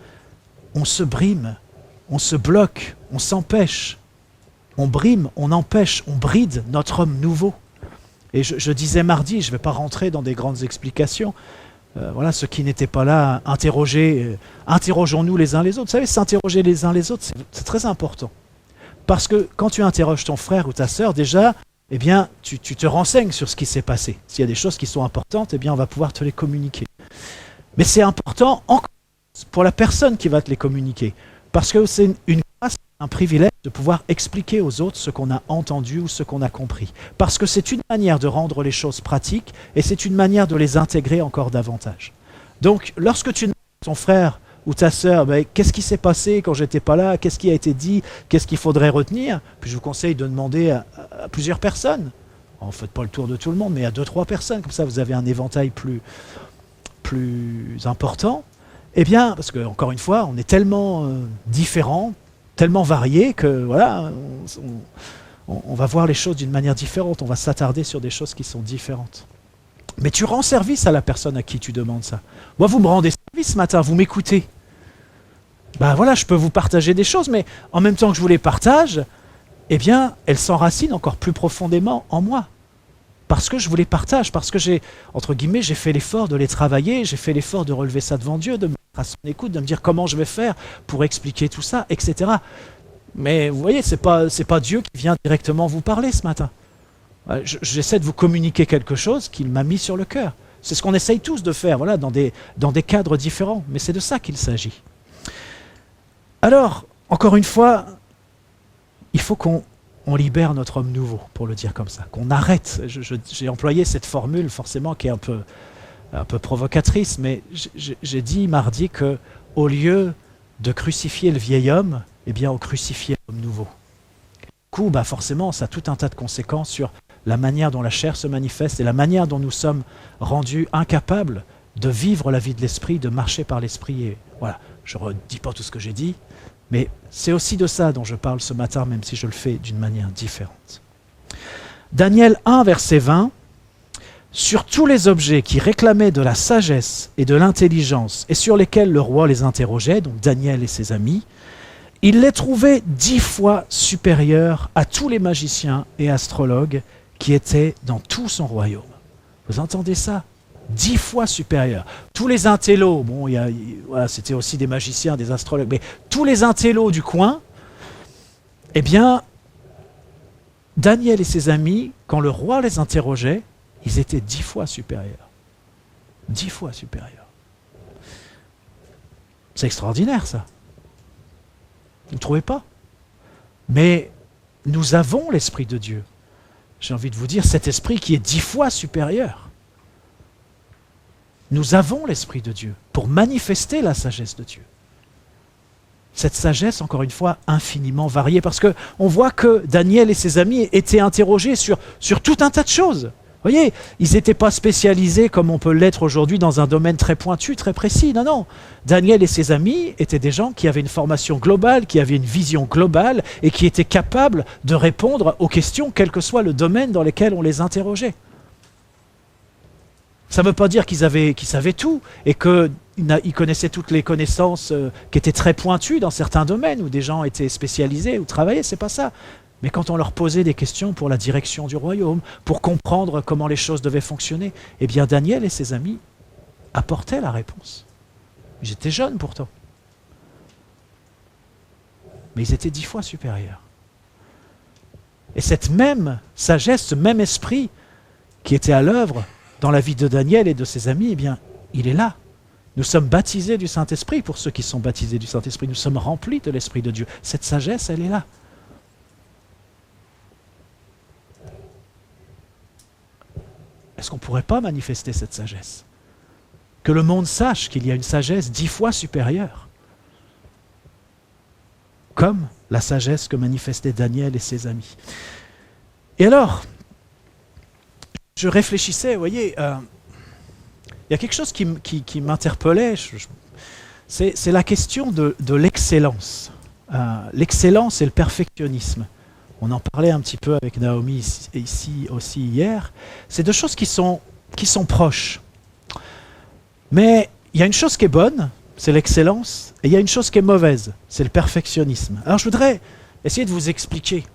on se brime, on se bloque, on s'empêche, on brime, on empêche, on bride notre homme nouveau. Et je disais mardi, je ne vais pas rentrer dans des grandes explications, voilà, ceux qui n'étaient pas là, interrogeons-nous les uns les autres. Vous savez, s'interroger les uns les autres, c'est très important. Parce que quand tu interroges ton frère ou ta sœur, déjà, eh bien, tu te renseignes sur ce qui s'est passé. S'il y a des choses qui sont importantes, eh bien, on va pouvoir te les communiquer. Mais c'est important encore pour la personne qui va te les communiquer. Parce que c'est une grâce, un privilège de pouvoir expliquer aux autres ce qu'on a entendu ou ce qu'on a compris. Parce que c'est une manière de rendre les choses pratiques et c'est une manière de les intégrer encore davantage. Donc, lorsque tu demandes à ton frère ou ta sœur, qu'est-ce qui s'est passé quand j'étais pas là, qu'est-ce qui a été dit, qu'est-ce qu'il faudrait retenir, puis je vous conseille de demander à plusieurs personnes. Ne faites pas le tour de tout le monde, mais à 2-3 personnes, comme ça vous avez un éventail plus important. Eh bien, parce que encore une fois, on est tellement différents, tellement variés que voilà, on va voir les choses d'une manière différente, on va s'attarder sur des choses qui sont différentes. Mais tu rends service à la personne à qui tu demandes ça. Moi, vous me rendez service ce matin, vous m'écoutez. Ben voilà, je peux vous partager des choses, mais en même temps que je vous les partage, eh bien, elles s'enracinent encore plus profondément en moi. Parce que je vous les partage, parce que j'ai fait l'effort de les travailler, j'ai fait l'effort de relever ça devant Dieu, de me mettre à son écoute, de me dire comment je vais faire pour expliquer tout ça, etc. Mais vous voyez, c'est pas Dieu qui vient directement vous parler ce matin. J'essaie de vous communiquer quelque chose qu'il m'a mis sur le cœur. C'est ce qu'on essaye tous de faire, voilà, dans des cadres différents, mais c'est de ça qu'il s'agit. Alors, encore une fois, il faut qu'on libère notre homme nouveau, pour le dire comme ça, qu'on arrête. J'ai employé cette formule, forcément, qui est un peu provocatrice, mais j'ai dit mardi qu'au lieu de crucifier le vieil homme, eh bien, on crucifiait l'homme nouveau. Du coup, forcément, ça a tout un tas de conséquences sur la manière dont la chair se manifeste et la manière dont nous sommes rendus incapables de vivre la vie de l'esprit, de marcher par l'esprit. Et voilà, je ne redis pas tout ce que j'ai dit, mais c'est aussi de ça dont je parle ce matin, même si je le fais d'une manière différente. Daniel 1, verset 20, « Sur tous les objets qui réclamaient de la sagesse et de l'intelligence et sur lesquels le roi les interrogeait, donc Daniel et ses amis, il les trouvait 10 fois supérieurs à tous les magiciens et astrologues qui étaient dans tout son royaume. » Vous entendez ça ? 10 fois supérieurs. Tous les intellos, bon, voilà, c'était aussi des magiciens, des astrologues, mais tous les intellos du coin, eh bien, Daniel et ses amis, quand le roi les interrogeait, ils étaient 10 fois supérieurs. 10 fois supérieurs. C'est extraordinaire, ça. Vous ne trouvez pas ? Mais nous avons l'Esprit de Dieu. J'ai envie de vous dire, cet esprit qui est 10 fois supérieur. Nous avons l'Esprit de Dieu pour manifester la sagesse de Dieu. Cette sagesse, encore une fois, infiniment variée, parce qu'on voit que Daniel et ses amis étaient interrogés sur tout un tas de choses. Vous voyez, ils n'étaient pas spécialisés comme on peut l'être aujourd'hui dans un domaine très pointu, très précis. Non, non. Daniel et ses amis étaient des gens qui avaient une formation globale, qui avaient une vision globale et qui étaient capables de répondre aux questions, quel que soit le domaine dans lequel on les interrogeait. Ça ne veut pas dire qu'ils savaient tout et qu'ils connaissaient toutes les connaissances qui étaient très pointues dans certains domaines où des gens étaient spécialisés ou travaillaient, c'est pas ça. Mais quand on leur posait des questions pour la direction du royaume, pour comprendre comment les choses devaient fonctionner, eh bien Daniel et ses amis apportaient la réponse. Ils étaient jeunes pourtant. Mais ils étaient 10 fois supérieurs. Et cette même sagesse, ce même esprit qui était à l'œuvre dans la vie de Daniel et de ses amis, eh bien, il est là. Nous sommes baptisés du Saint-Esprit, pour ceux qui sont baptisés du Saint-Esprit. Nous sommes remplis de l'Esprit de Dieu. Cette sagesse, elle est là. Est-ce qu'on ne pourrait pas manifester cette sagesse ? Que le monde sache qu'il y a une sagesse 10 fois supérieure. Comme la sagesse que manifestaient Daniel et ses amis. Et alors, je réfléchissais, vous voyez, il y a quelque chose qui m'interpellait, c'est la question de l'excellence. L'excellence et le perfectionnisme. On en parlait un petit peu avec Naomi ici aussi hier. C'est deux choses qui sont proches. Mais il y a une chose qui est bonne, c'est l'excellence, et il y a une chose qui est mauvaise, c'est le perfectionnisme. Alors je voudrais essayer de vous expliquer.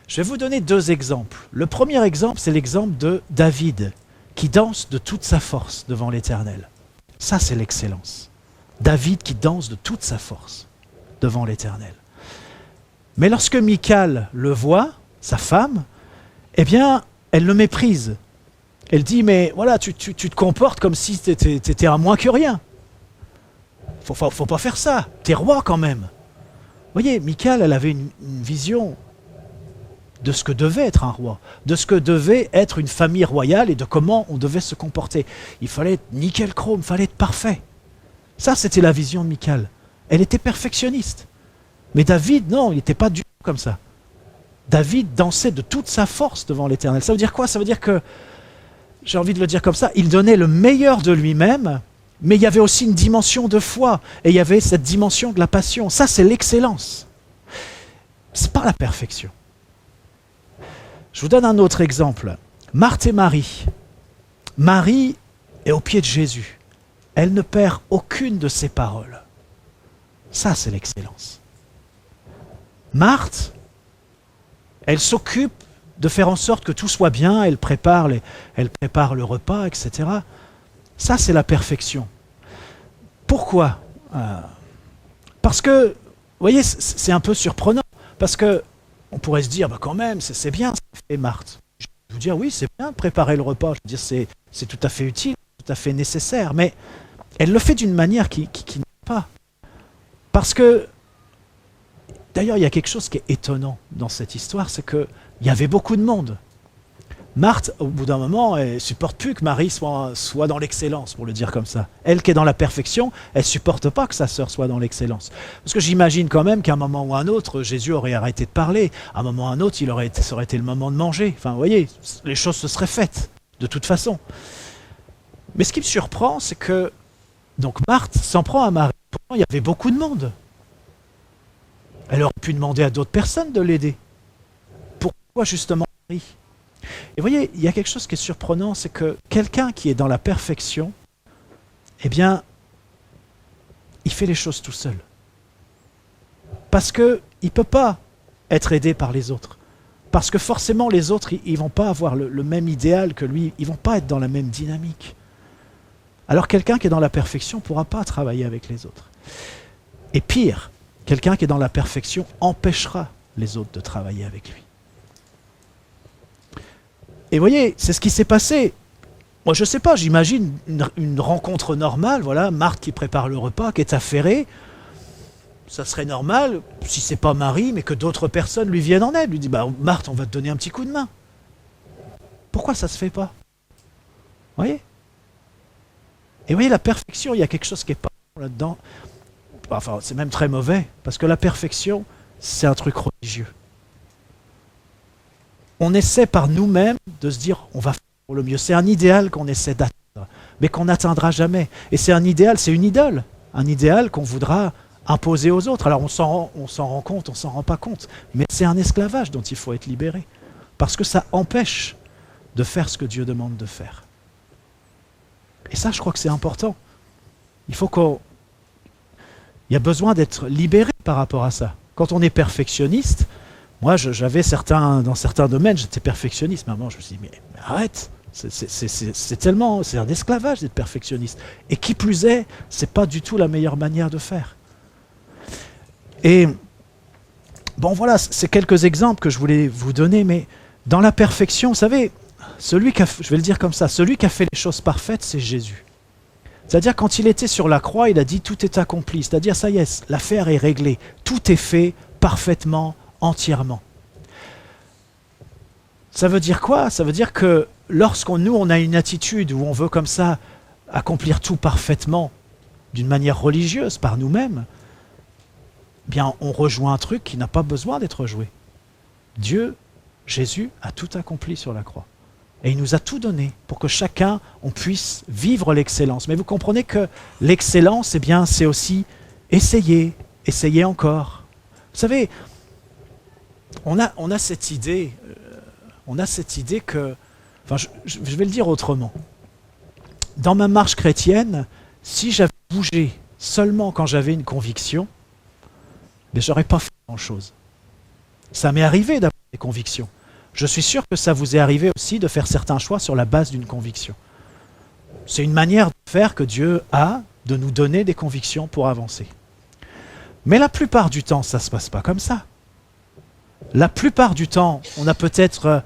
Je vais vous donner 2 exemples. Le premier exemple, c'est l'exemple de David, qui danse de toute sa force devant l'Éternel. Ça, c'est l'excellence. David qui danse de toute sa force devant l'Éternel. Mais lorsque Michal le voit, sa femme, eh bien, elle le méprise. Elle dit, mais voilà, tu te comportes comme si tu étais un moins que rien. Faut pas faire ça, t'es roi quand même. Vous voyez, Michal, elle avait une vision de ce que devait être un roi, de ce que devait être une famille royale et de comment on devait se comporter. Il fallait être nickel chrome, il fallait être parfait. Ça, c'était la vision de Michal. Elle était perfectionniste. Mais David, non, il n'était pas du tout comme ça. David dansait de toute sa force devant l'Éternel. Ça veut dire quoi? Ça veut dire que, j'ai envie de le dire comme ça, il donnait le meilleur de lui-même, mais il y avait aussi une dimension de foi, et il y avait cette dimension de la passion. Ça, c'est l'excellence. C'est pas la perfection. Je vous donne un autre exemple. Marthe et Marie. Marie est au pied de Jésus. Elle ne perd aucune de ses paroles. Ça, c'est l'excellence. Marthe, elle s'occupe de faire en sorte que tout soit bien, elle prépare le repas, etc. Ça, c'est la perfection. Pourquoi? Parce que, vous voyez, c'est un peu surprenant. Parce que on pourrait se dire, bah quand même, c'est bien ce que fait Marthe. Je vais vous dire, oui, c'est bien de préparer le repas. Je veux dire, c'est tout à fait utile, tout à fait nécessaire. Mais elle le fait d'une manière qui n'est pas. Parce que, d'ailleurs, il y a quelque chose qui est étonnant dans cette histoire, c'est qu'il y avait beaucoup de monde. Marthe, au bout d'un moment, elle ne supporte plus que Marie soit dans l'excellence, pour le dire comme ça. Elle qui est dans la perfection, elle ne supporte pas que sa sœur soit dans l'excellence. Parce que j'imagine quand même qu'à un moment ou à un autre, Jésus aurait arrêté de parler. À un moment ou à un autre, ça aurait été le moment de manger. Enfin, vous voyez, les choses se seraient faites, de toute façon. Mais ce qui me surprend, c'est que donc Marthe s'en prend à Marie. Pourtant, il y avait beaucoup de monde. Elle aurait pu demander à d'autres personnes de l'aider. Pourquoi justement Marie ? Et vous voyez, il y a quelque chose qui est surprenant, c'est que quelqu'un qui est dans la perfection, eh bien, il fait les choses tout seul. Parce qu'il ne peut pas être aidé par les autres. Parce que forcément, les autres, ils ne vont pas avoir le même idéal que lui, ils ne vont pas être dans la même dynamique. Alors quelqu'un qui est dans la perfection ne pourra pas travailler avec les autres. Et pire, quelqu'un qui est dans la perfection empêchera les autres de travailler avec lui. Et vous voyez, c'est ce qui s'est passé. Moi, je ne sais pas, j'imagine une rencontre normale, voilà, Marthe qui prépare le repas, qui est affairée. Ça serait normal, si ce n'est pas Marie, mais que d'autres personnes lui viennent en aide. Lui disent, bah, Marthe, on va te donner un petit coup de main. Pourquoi ça ne se fait pas? Vous voyez? Et vous voyez, la perfection, il y a quelque chose qui n'est pas bon là-dedans. Enfin, c'est même très mauvais, parce que la perfection, c'est un truc religieux. On essaie par nous-mêmes de se dire, on va faire pour le mieux. C'est un idéal qu'on essaie d'atteindre, mais qu'on n'atteindra jamais. Et c'est un idéal, c'est une idole. Un idéal qu'on voudra imposer aux autres. Alors on s'en rend compte, on s'en rend pas compte. Mais c'est un esclavage dont il faut être libéré. Parce que ça empêche de faire ce que Dieu demande de faire. Et ça, je crois que c'est important. Il y a besoin d'être libéré par rapport à ça. Quand on est perfectionniste, moi, dans certains domaines, j'étais perfectionniste. Mais à un moment, je me suis dit, mais arrête, c'est un esclavage d'être perfectionniste. Et qui plus est, c'est pas du tout la meilleure manière de faire. Et bon, voilà, c'est quelques exemples que je voulais vous donner, mais dans la perfection, vous savez, je vais le dire comme ça, celui qui a fait les choses parfaites, c'est Jésus. C'est-à-dire, quand il était sur la croix, il a dit, tout est accompli. C'est-à-dire, ça y est, l'affaire est réglée. Tout est fait parfaitement, entièrement. Ça veut dire quoi? Ça veut dire que on a une attitude où on veut comme ça accomplir tout parfaitement d'une manière religieuse par nous-mêmes, bien on rejoint un truc qui n'a pas besoin d'être joué. Dieu, Jésus, a tout accompli sur la croix. Et il nous a tout donné pour que chacun, on puisse vivre l'excellence. Mais vous comprenez que l'excellence, eh bien, c'est aussi essayer encore. Vous savez, on a cette idée que, enfin, je vais le dire autrement. Dans ma marche chrétienne, si j'avais bougé seulement quand j'avais une conviction, mais j'aurais pas fait grand-chose. Ça m'est arrivé d'avoir des convictions. Je suis sûr que ça vous est arrivé aussi de faire certains choix sur la base d'une conviction. C'est une manière de faire que Dieu a de nous donner des convictions pour avancer. Mais la plupart du temps, ça ne se passe pas comme ça. La plupart du temps, on a peut-être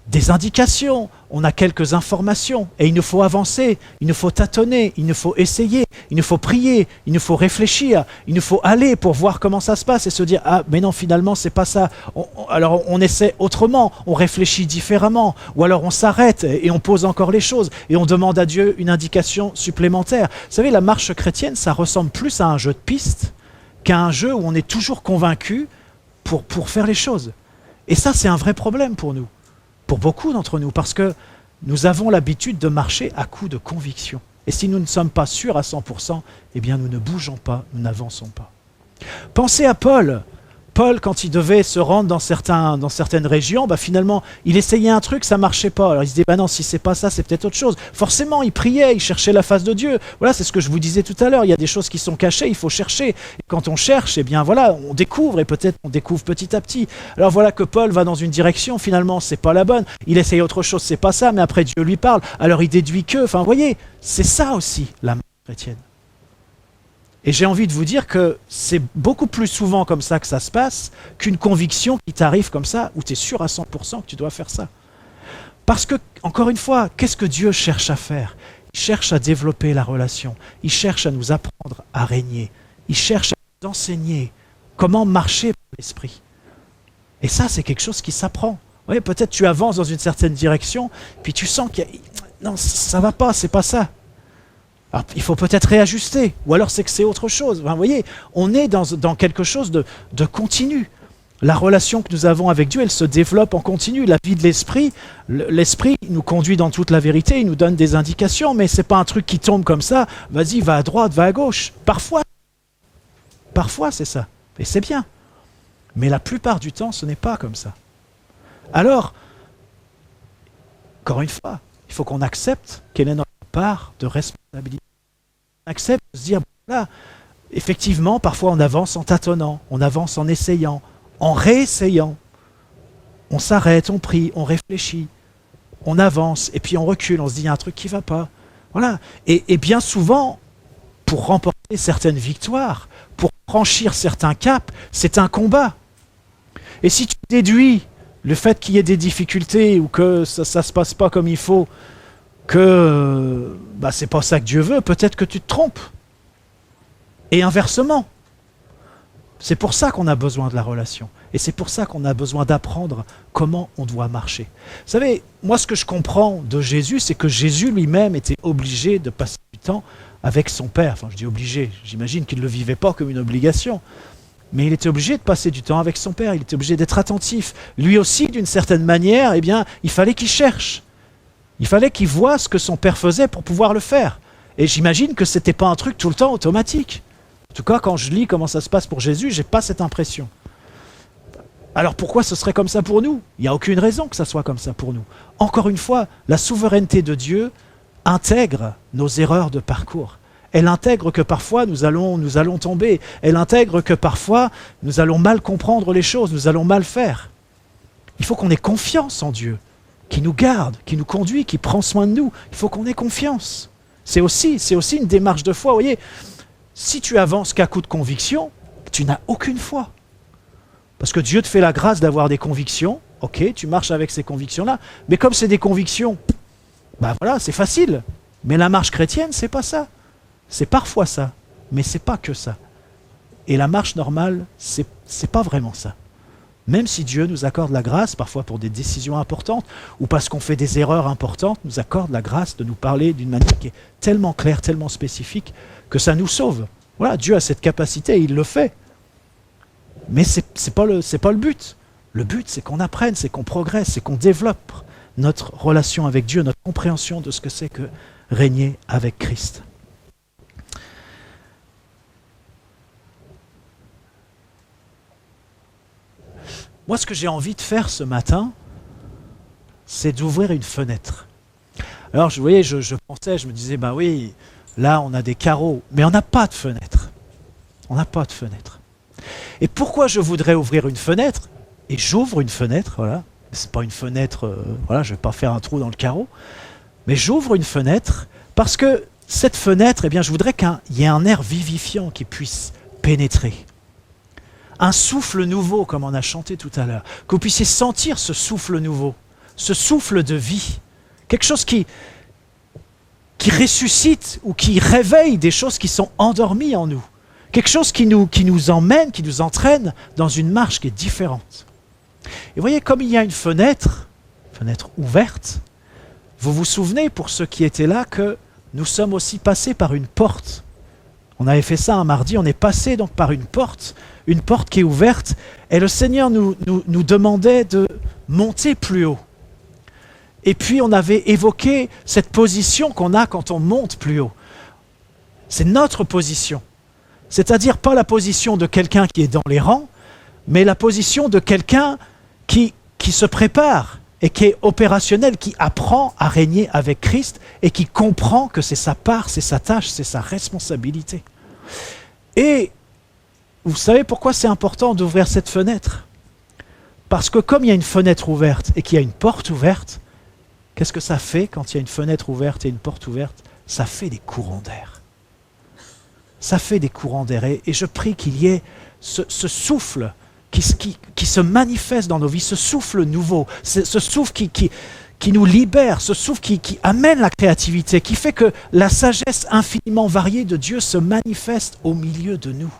des indications, on a quelques informations, et il nous faut avancer, il nous faut tâtonner, il nous faut essayer, il nous faut prier, il nous faut réfléchir, il nous faut aller pour voir comment ça se passe et se dire « Ah, mais non, finalement, c'est pas ça. » Alors on essaie autrement, on réfléchit différemment, ou alors on s'arrête et on pose encore les choses, et on demande à Dieu une indication supplémentaire. Vous savez, la marche chrétienne, ça ressemble plus à un jeu de piste qu'à un jeu où on est toujours convaincu pour faire les choses. Et ça, c'est un vrai problème pour nous. Pour beaucoup d'entre nous, parce que nous avons l'habitude de marcher à coup de conviction. Et si nous ne sommes pas sûrs à 100%, eh bien nous ne bougeons pas, nous n'avançons pas. Pensez à Paul. Paul, quand il devait se rendre dans certaines régions, finalement, il essayait un truc, ça ne marchait pas. Alors il se dit, non, si c'est pas ça, c'est peut-être autre chose. Forcément, il priait, il cherchait la face de Dieu. Voilà, c'est ce que je vous disais tout à l'heure. Il y a des choses qui sont cachées, il faut chercher. Et quand on cherche, eh bien voilà, on découvre, et peut-être on découvre petit à petit. Alors voilà que Paul va dans une direction, finalement, c'est pas la bonne. Il essaye autre chose, c'est pas ça, mais après Dieu lui parle. Alors il déduit que, vous voyez, c'est ça aussi, la marche chrétienne. Et j'ai envie de vous dire que c'est beaucoup plus souvent comme ça que ça se passe qu'une conviction qui t'arrive comme ça, où tu es sûr à 100% que tu dois faire ça. Parce que, encore une fois, qu'est-ce que Dieu cherche à faire? Il cherche à développer la relation. Il cherche à nous apprendre à régner. Il cherche à nous enseigner comment marcher par l'esprit. Et ça, c'est quelque chose qui s'apprend. Vous voyez, peut-être tu avances dans une certaine direction, puis tu sens qu'il y a... Non, ça va pas, c'est pas ça. Alors, il faut peut-être réajuster, ou alors c'est que c'est autre chose. Vous voyez, on est dans quelque chose de continu. La relation que nous avons avec Dieu, elle se développe en continu. La vie de l'esprit, l'esprit nous conduit dans toute la vérité, il nous donne des indications, mais ce n'est pas un truc qui tombe comme ça, vas-y, va à droite, va à gauche. Parfois c'est ça, et c'est bien. Mais la plupart du temps, ce n'est pas comme ça. Alors, encore une fois, il faut qu'on accepte quelle est notre part de responsabilité. On accepte de se dire, voilà, effectivement, parfois on avance en tâtonnant, on avance en essayant, en réessayant. On s'arrête, on prie, on réfléchit, on avance, et puis on recule, on se dit, il y a un truc qui ne va pas. Voilà. Et bien souvent, pour remporter certaines victoires, pour franchir certains caps, c'est un combat. Et si tu déduis le fait qu'il y ait des difficultés ou que ça ne se passe pas comme il faut, que c'est pas ça que Dieu veut, peut-être que tu te trompes. Et inversement. C'est pour ça qu'on a besoin de la relation. Et c'est pour ça qu'on a besoin d'apprendre comment on doit marcher. Vous savez, moi ce que je comprends de Jésus, c'est que Jésus lui-même était obligé de passer du temps avec son Père. Enfin, je dis obligé, j'imagine qu'il ne le vivait pas comme une obligation. Mais il était obligé de passer du temps avec son Père, il était obligé d'être attentif. Lui aussi, d'une certaine manière, eh bien, il fallait qu'il cherche. Il fallait qu'il voie ce que son père faisait pour pouvoir le faire. Et j'imagine que ce n'était pas un truc tout le temps automatique. En tout cas, quand je lis comment ça se passe pour Jésus, je n'ai pas cette impression. Alors pourquoi ce serait comme ça pour nous? Il n'y a aucune raison que ça soit comme ça pour nous. Encore une fois, la souveraineté de Dieu intègre nos erreurs de parcours. Elle intègre que parfois nous allons tomber. Elle intègre que parfois nous allons mal comprendre les choses, nous allons mal faire. Il faut qu'on ait confiance en Dieu, qui nous garde, qui nous conduit, qui prend soin de nous. Il faut qu'on ait confiance. C'est aussi une démarche de foi. Vous voyez, si tu avances qu'à coup de conviction, tu n'as aucune foi. Parce que Dieu te fait la grâce d'avoir des convictions. Ok, tu marches avec ces convictions-là. Mais comme c'est des convictions, voilà, c'est facile. Mais la marche chrétienne, c'est pas ça. C'est parfois ça, mais c'est pas que ça. Et la marche normale, c'est pas vraiment ça. Même si Dieu nous accorde la grâce, parfois pour des décisions importantes, ou parce qu'on fait des erreurs importantes, nous accorde la grâce de nous parler d'une manière qui est tellement claire, tellement spécifique, que ça nous sauve. Voilà, Dieu a cette capacité, il le fait. Mais c'est pas le but. Le but, c'est qu'on apprenne, c'est qu'on progresse, c'est qu'on développe notre relation avec Dieu, notre compréhension de ce que c'est que régner avec Christ. Moi, ce que j'ai envie de faire ce matin, c'est d'ouvrir une fenêtre. Alors, vous voyez, je pensais, je me disais, oui, Là, on a des carreaux, mais on n'a pas de fenêtre. On n'a pas de fenêtre. Et pourquoi je voudrais ouvrir une fenêtre? Et j'ouvre une fenêtre, voilà. C'est pas une fenêtre, voilà, je vais pas faire un trou dans le carreau. Mais j'ouvre une fenêtre parce que cette fenêtre, eh bien, je voudrais qu'il y ait un air vivifiant qui puisse pénétrer. Un souffle nouveau, comme on a chanté tout à l'heure. Que vous puissiez sentir ce souffle nouveau, ce souffle de vie. Quelque chose qui ressuscite ou qui réveille des choses qui sont endormies en nous. Quelque chose qui nous emmène, qui nous entraîne dans une marche qui est différente. Et vous voyez, comme il y a une fenêtre ouverte, vous vous souvenez, pour ceux qui étaient là, que nous sommes aussi passés par une porte. On avait fait ça un mardi, on est passé donc par une porte qui est ouverte, et le Seigneur nous demandait de monter plus haut. Et puis on avait évoqué cette position qu'on a quand on monte plus haut. C'est notre position. C'est-à-dire pas la position de quelqu'un qui est dans les rangs, mais la position de quelqu'un qui se prépare et qui est opérationnel, qui apprend à régner avec Christ et qui comprend que c'est sa part, c'est sa tâche, c'est sa responsabilité. Et vous savez pourquoi c'est important d'ouvrir cette fenêtre? Parce que comme il y a une fenêtre ouverte et qu'il y a une porte ouverte, qu'est-ce que ça fait quand il y a une fenêtre ouverte et une porte ouverte? Ça fait des courants d'air. Ça fait des courants d'air. Et je prie qu'il y ait ce souffle qui se manifeste dans nos vies, ce souffle nouveau, ce souffle qui nous libère, ce souffle qui amène la créativité, qui fait que la sagesse infiniment variée de Dieu se manifeste au milieu de nous.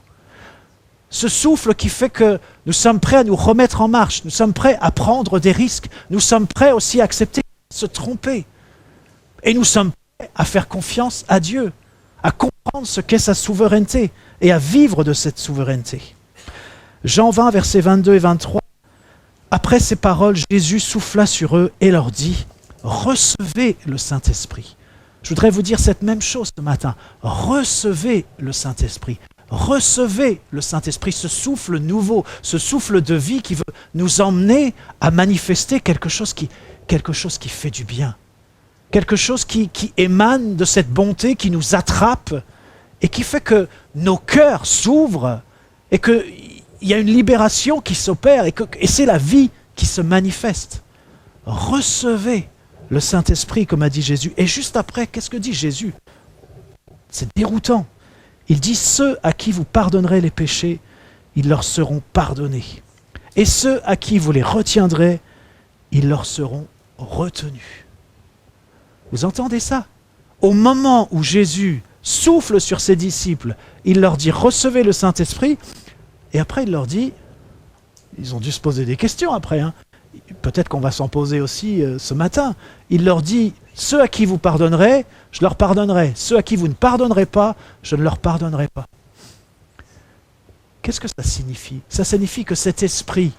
Ce souffle qui fait que nous sommes prêts à nous remettre en marche, nous sommes prêts à prendre des risques, nous sommes prêts aussi à accepter de se tromper. Et nous sommes prêts à faire confiance à Dieu, à comprendre ce qu'est sa souveraineté et à vivre de cette souveraineté. Jean 20, versets 22 et 23. Après ces paroles, Jésus souffla sur eux et leur dit « Recevez le Saint-Esprit ». Je voudrais vous dire cette même chose ce matin. Recevez le Saint-Esprit. Recevez le Saint-Esprit, ce souffle nouveau, ce souffle de vie qui veut nous emmener à manifester quelque chose qui fait du bien. Quelque chose qui émane de cette bonté, qui nous attrape et qui fait que nos cœurs s'ouvrent et qu'il y a une libération qui s'opère et c'est la vie qui se manifeste. Recevez le Saint-Esprit, comme a dit Jésus. Et juste après, qu'est-ce que dit Jésus? C'est déroutant. Il dit « Ceux à qui vous pardonnerez les péchés, ils leur seront pardonnés. Et ceux à qui vous les retiendrez, ils leur seront retenus. » Vous entendez ça? Au moment où Jésus souffle sur ses disciples, il leur dit « Recevez le Saint-Esprit ». Et après, il leur dit, ils ont dû se poser des questions après, hein. Peut-être qu'on va s'en poser aussi ce matin. Il leur dit, ceux à qui vous pardonnerez, je leur pardonnerai. Ceux à qui vous ne pardonnerez pas, je ne leur pardonnerai pas. Qu'est-ce que ça signifie? Ça signifie que cet esprit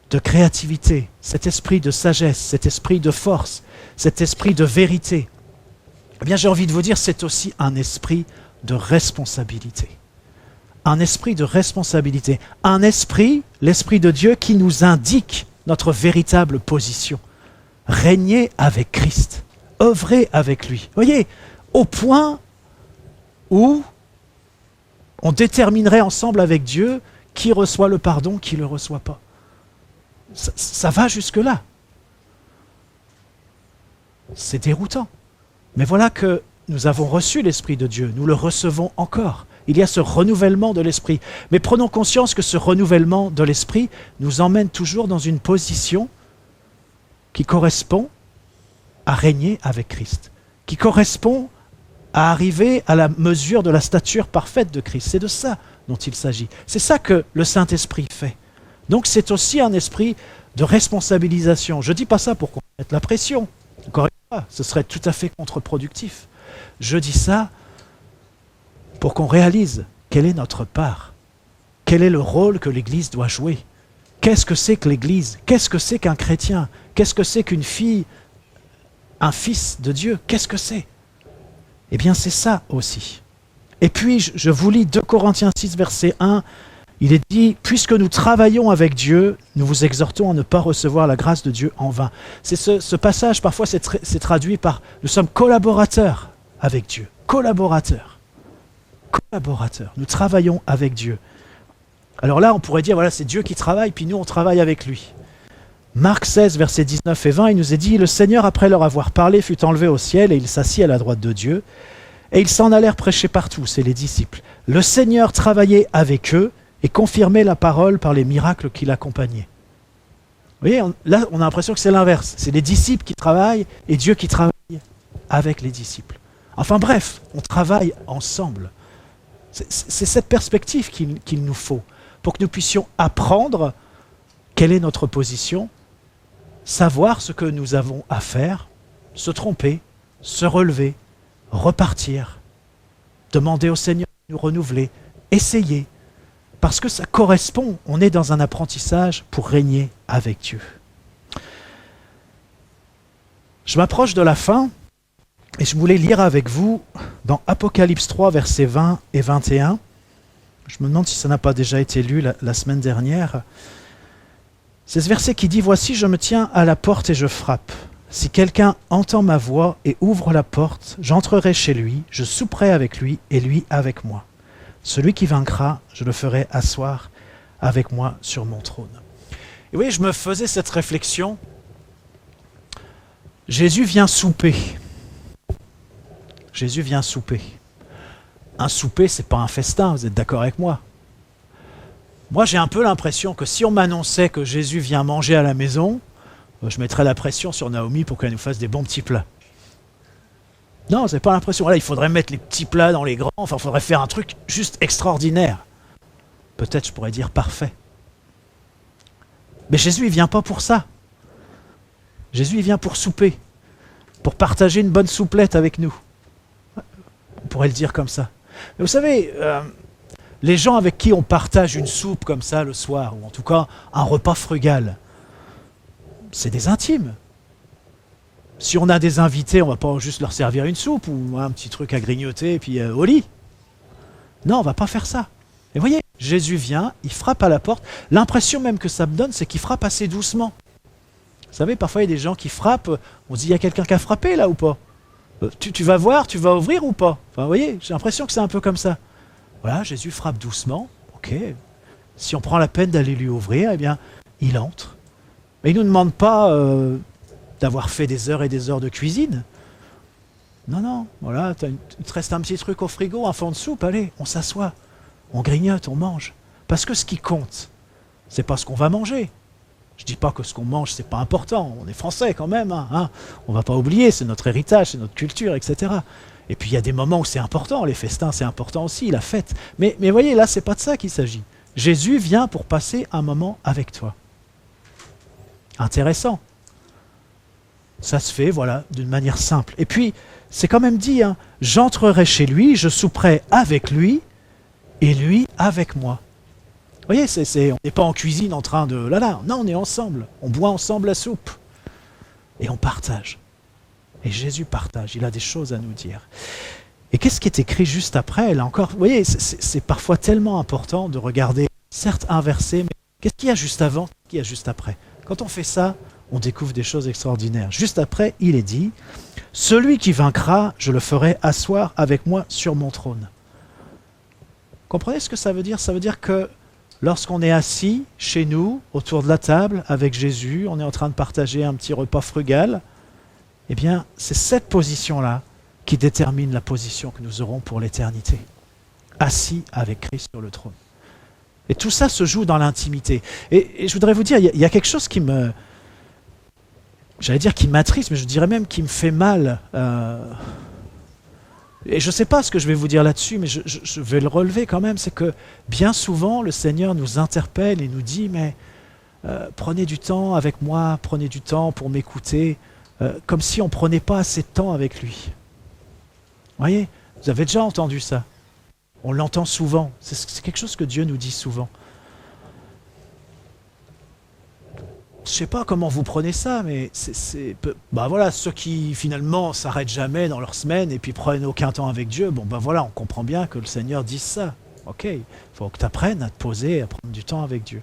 de créativité, cet esprit de sagesse, cet esprit de force, cet esprit de vérité, eh bien j'ai envie de vous dire, c'est aussi un esprit de responsabilité. Un esprit de responsabilité, un esprit, l'esprit de Dieu qui nous indique notre véritable position. Régner avec Christ, œuvrer avec lui. Vous voyez, au point où on déterminerait ensemble avec Dieu qui reçoit le pardon, qui ne le reçoit pas. Ça va jusque-là. C'est déroutant. Mais voilà que nous avons reçu l'Esprit de Dieu, nous le recevons encore. Il y a ce renouvellement de l'esprit. Mais prenons conscience que ce renouvellement de l'esprit nous emmène toujours dans une position qui correspond à régner avec Christ, qui correspond à arriver à la mesure de la stature parfaite de Christ. C'est de ça dont il s'agit. C'est ça que le Saint-Esprit fait. Donc c'est aussi un esprit de responsabilisation. Je ne dis pas ça pour qu'on mette la pression. Encore une fois, ce serait tout à fait contre-productif. Je dis ça pour qu'on réalise quelle est notre part, quel est le rôle que l'Église doit jouer. Qu'est-ce que c'est que l'Église? Qu'est-ce que c'est qu'un chrétien? Qu'est-ce que c'est qu'une fille, un fils de Dieu? Qu'est-ce que c'est? Eh bien, c'est ça aussi. Et puis, je vous lis 2 Corinthiens 6, verset 1. Il est dit « Puisque nous travaillons avec Dieu, nous vous exhortons à ne pas recevoir la grâce de Dieu en vain. » C'est ce passage, parfois c'est traduit par « Nous sommes collaborateurs avec Dieu. Collaborateurs. Collaborateurs. Nous travaillons avec Dieu. Alors là, on pourrait dire, voilà, c'est Dieu qui travaille, puis nous, on travaille avec lui. Marc 16, versets 19 et 20, il nous est dit « Le Seigneur, après leur avoir parlé, fut enlevé au ciel, et il s'assit à la droite de Dieu. Et ils s'en allèrent prêcher partout, c'est les disciples. Le Seigneur travaillait avec eux et confirmait la parole par les miracles qui l'accompagnaient. » Vous voyez, là, on a l'impression que c'est l'inverse. C'est les disciples qui travaillent et Dieu qui travaille avec les disciples. Enfin bref, on travaille ensemble. C'est cette perspective qu'il nous faut pour que nous puissions apprendre quelle est notre position, savoir ce que nous avons à faire, se tromper, se relever, repartir, demander au Seigneur de nous renouveler, essayer, parce que ça correspond, on est dans un apprentissage pour régner avec Dieu. Je m'approche de la fin et je voulais lire avec vous dans Apocalypse 3, versets 20 et 21. Je me demande si ça n'a pas déjà été lu la semaine dernière. C'est ce verset qui dit « Voici, je me tiens à la porte et je frappe. Si quelqu'un entend ma voix et ouvre la porte, j'entrerai chez lui, je souperai avec lui et lui avec moi. Celui qui vaincra, je le ferai asseoir avec moi sur mon trône. » Et oui, je me faisais cette réflexion. Jésus vient souper. Jésus vient souper. Un souper, c'est pas un festin, vous êtes d'accord avec moi? Moi, j'ai un peu l'impression que si on m'annonçait que Jésus vient manger à la maison, je mettrais la pression sur Naomi pour qu'elle nous fasse des bons petits plats. Non, c'est pas l'impression. Là, il faudrait mettre les petits plats dans les grands, enfin, il faudrait faire un truc juste extraordinaire. Peut-être je pourrais dire parfait. Mais Jésus, il vient pas pour ça. Jésus, il vient pour souper, pour partager une bonne souplette avec nous. On pourrait le dire comme ça. Mais vous savez, les gens avec qui on partage une soupe comme ça le soir, ou en tout cas un repas frugal, c'est des intimes. Si on a des invités, on ne va pas juste leur servir une soupe ou un petit truc à grignoter et puis au lit. Non, on ne va pas faire ça. Et voyez, Jésus vient, il frappe à la porte. L'impression même que ça me donne, c'est qu'il frappe assez doucement. Vous savez, parfois il y a des gens qui frappent, on se dit, il y a quelqu'un qui a frappé là ou pas? Tu vas voir, tu vas ouvrir ou pas? Enfin, vous voyez, j'ai l'impression que c'est un peu comme ça. Voilà, Jésus frappe doucement, ok. Si on prend la peine d'aller lui ouvrir, eh bien, il entre. Mais il ne nous demande pas d'avoir fait des heures et des heures de cuisine. Non, non, voilà, il te reste un petit truc au frigo, un fond de soupe, allez, on s'assoit, on grignote, on mange. Parce que ce qui compte, c'est pas ce qu'on va manger. Je ne dis pas que ce qu'on mange, c'est pas important. On est français quand même, hein. On ne va pas oublier, c'est notre héritage, c'est notre culture, etc. Et puis il y a des moments où c'est important, les festins c'est important aussi, la fête. Mais voyez, là c'est pas de ça qu'il s'agit. Jésus vient pour passer un moment avec toi. Intéressant. Ça se fait, voilà, d'une manière simple. Et puis, c'est quand même dit, hein, j'entrerai chez lui, je souperai avec lui, et lui avec moi. Vous voyez, on n'est pas en cuisine en train de... non, on est ensemble. On boit ensemble la soupe. Et on partage. Et Jésus partage, il a des choses à nous dire. Et qu'est-ce qui est écrit juste après? Là encore, vous voyez, c'est parfois tellement important de regarder, certes un verset, mais qu'est-ce qu'il y a juste avant, qu'est-ce qu'il y a juste après? Quand on fait ça, on découvre des choses extraordinaires. Juste après, il est dit, « Celui qui vaincra, je le ferai asseoir avec moi sur mon trône. » Comprenez ce que ça veut dire? Ça veut dire que lorsqu'on est assis chez nous, autour de la table, avec Jésus, on est en train de partager un petit repas frugal, eh bien, c'est cette position-là qui détermine la position que nous aurons pour l'éternité. Assis avec Christ sur le trône. Et tout ça se joue dans l'intimité. Et je voudrais vous dire, il y a quelque chose qui me... J'allais dire qui m'attriste, mais je dirais même qui me fait mal. Et je ne sais pas ce que je vais vous dire là-dessus, mais je vais le relever quand même. C'est que bien souvent, le Seigneur nous interpelle et nous dit, mais prenez du temps avec moi, prenez du temps pour m'écouter, comme si on ne prenait pas assez de temps avec lui. Vous voyez, vous avez déjà entendu ça. On l'entend souvent. C'est quelque chose que Dieu nous dit souvent. Je ne sais pas comment vous prenez ça, mais voilà, ceux qui finalement s'arrêtent jamais dans leur semaine et puis prennent aucun temps avec Dieu, voilà, on comprend bien que le Seigneur dise ça. Ok, il faut que tu apprennes à te poser, à prendre du temps avec Dieu.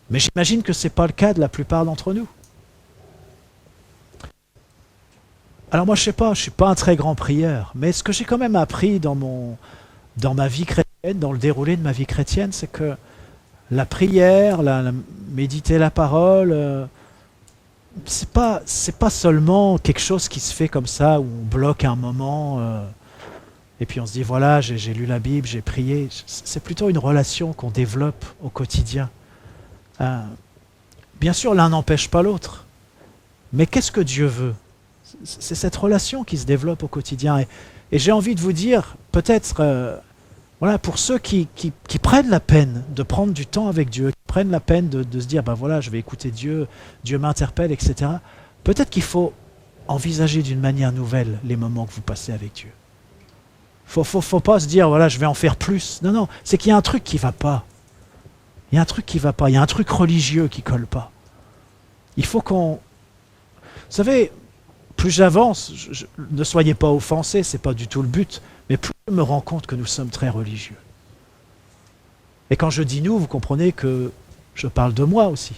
Mais j'imagine que ce n'est pas le cas de la plupart d'entre nous. Alors moi, je sais pas, je suis pas un très grand prieur, mais ce que j'ai quand même appris dans ma vie chrétienne, dans le déroulé de ma vie chrétienne, c'est que la prière, méditer la parole, c'est pas seulement quelque chose qui se fait comme ça, où on bloque un moment, et puis on se dit, voilà, j'ai lu la Bible, j'ai prié. C'est plutôt une relation qu'on développe au quotidien. Euh, Bien sûr, l'un n'empêche pas l'autre, mais qu'est-ce que Dieu veut? C'est cette relation qui se développe au quotidien. Et j'ai envie de vous dire, peut-être, voilà, pour ceux qui prennent la peine de prendre du temps avec Dieu, qui prennent la peine de se dire, ben voilà, je vais écouter Dieu, Dieu m'interpelle, etc. Peut-être qu'il faut envisager d'une manière nouvelle les moments que vous passez avec Dieu. Faut pas se dire, voilà, je vais en faire plus. Non, non, c'est qu'il y a un truc qui va pas. Il y a un truc qui va pas. Il y a un truc religieux qui colle pas. Il faut qu'on... Vous savez, plus j'avance, ne soyez pas offensés, c'est pas du tout le but, mais plus je me rends compte que nous sommes très religieux. Et quand je dis nous, vous comprenez que je parle de moi aussi.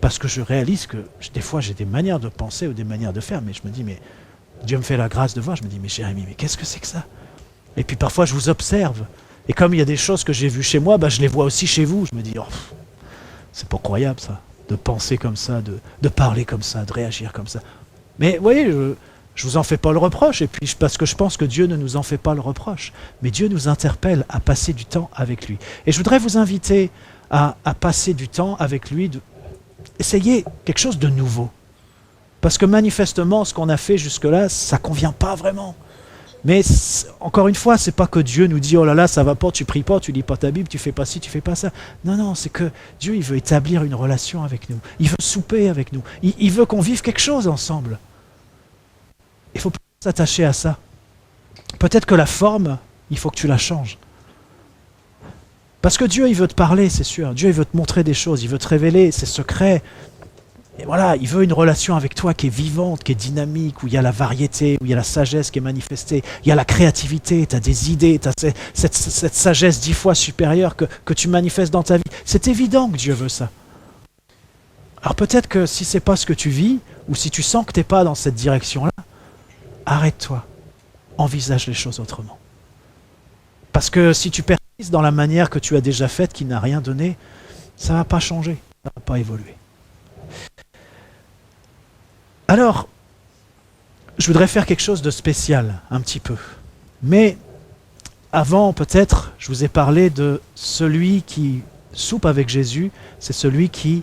Parce que je réalise que des fois j'ai des manières de penser ou des manières de faire, mais je me dis, mais Dieu me fait la grâce de voir, je me dis, mais Jérémie, mais qu'est-ce que c'est que ça? Et puis parfois je vous observe, et comme il y a des choses que j'ai vues chez moi, je les vois aussi chez vous. Je me dis, oh, c'est pas croyable ça, de penser comme ça, de parler comme ça, de réagir comme ça. Mais vous voyez, je vous en fais pas le reproche, et puis parce que je pense que Dieu ne nous en fait pas le reproche, mais Dieu nous interpelle à passer du temps avec lui. Et je voudrais vous inviter à passer du temps avec lui, essayez quelque chose de nouveau. Parce que manifestement, ce qu'on a fait jusque-là, ça ne convient pas vraiment. Mais encore une fois, c'est pas que Dieu nous dit, oh là là, ça va pas, tu pries pas, tu lis pas ta Bible, tu fais pas ci, tu fais pas ça. Non, non, c'est que Dieu, il veut établir une relation avec nous. Il veut souper avec nous. Il veut qu'on vive quelque chose ensemble. Il faut s'attacher à ça. Peut-être que la forme, il faut que tu la changes. Parce que Dieu, il veut te parler, c'est sûr. Dieu, il veut te montrer des choses, il veut te révéler ses secrets. Et voilà, il veut une relation avec toi qui est vivante, qui est dynamique, où il y a la variété, où il y a la sagesse qui est manifestée, il y a la créativité, tu as des idées, tu as cette sagesse 10 fois supérieure que tu manifestes dans ta vie. C'est évident que Dieu veut ça. Alors peut-être que si ce n'est pas ce que tu vis, ou si tu sens que tu n'es pas dans cette direction-là, arrête-toi, envisage les choses autrement. Parce que si tu persistes dans la manière que tu as déjà faite, qui n'a rien donné, ça ne va pas changer, ça ne va pas évoluer. Alors, je voudrais faire quelque chose de spécial, un petit peu. Mais avant, peut-être, je vous ai parlé de celui qui soupe avec Jésus, c'est celui qui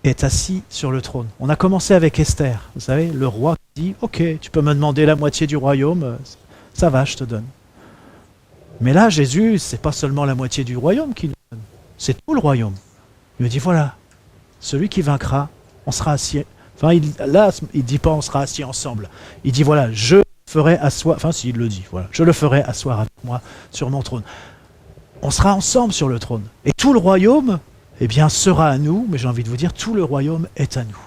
est assis sur le trône. On a commencé avec Esther, vous savez, le roi qui dit « Ok, tu peux me demander la moitié du royaume, ça va, je te donne. » Mais là, Jésus, c'est pas seulement la moitié du royaume qu'il nous donne, c'est tout le royaume. Il me dit « Voilà, celui qui vaincra, on sera assis. » Enfin, là, il ne dit pas on sera assis ensemble. Il dit voilà, je ferai asseoir, enfin s'il le dit, voilà, je le ferai asseoir avec moi sur mon trône. On sera ensemble sur le trône. Et tout le royaume, eh bien, sera à nous, mais j'ai envie de vous dire, tout le royaume est à nous.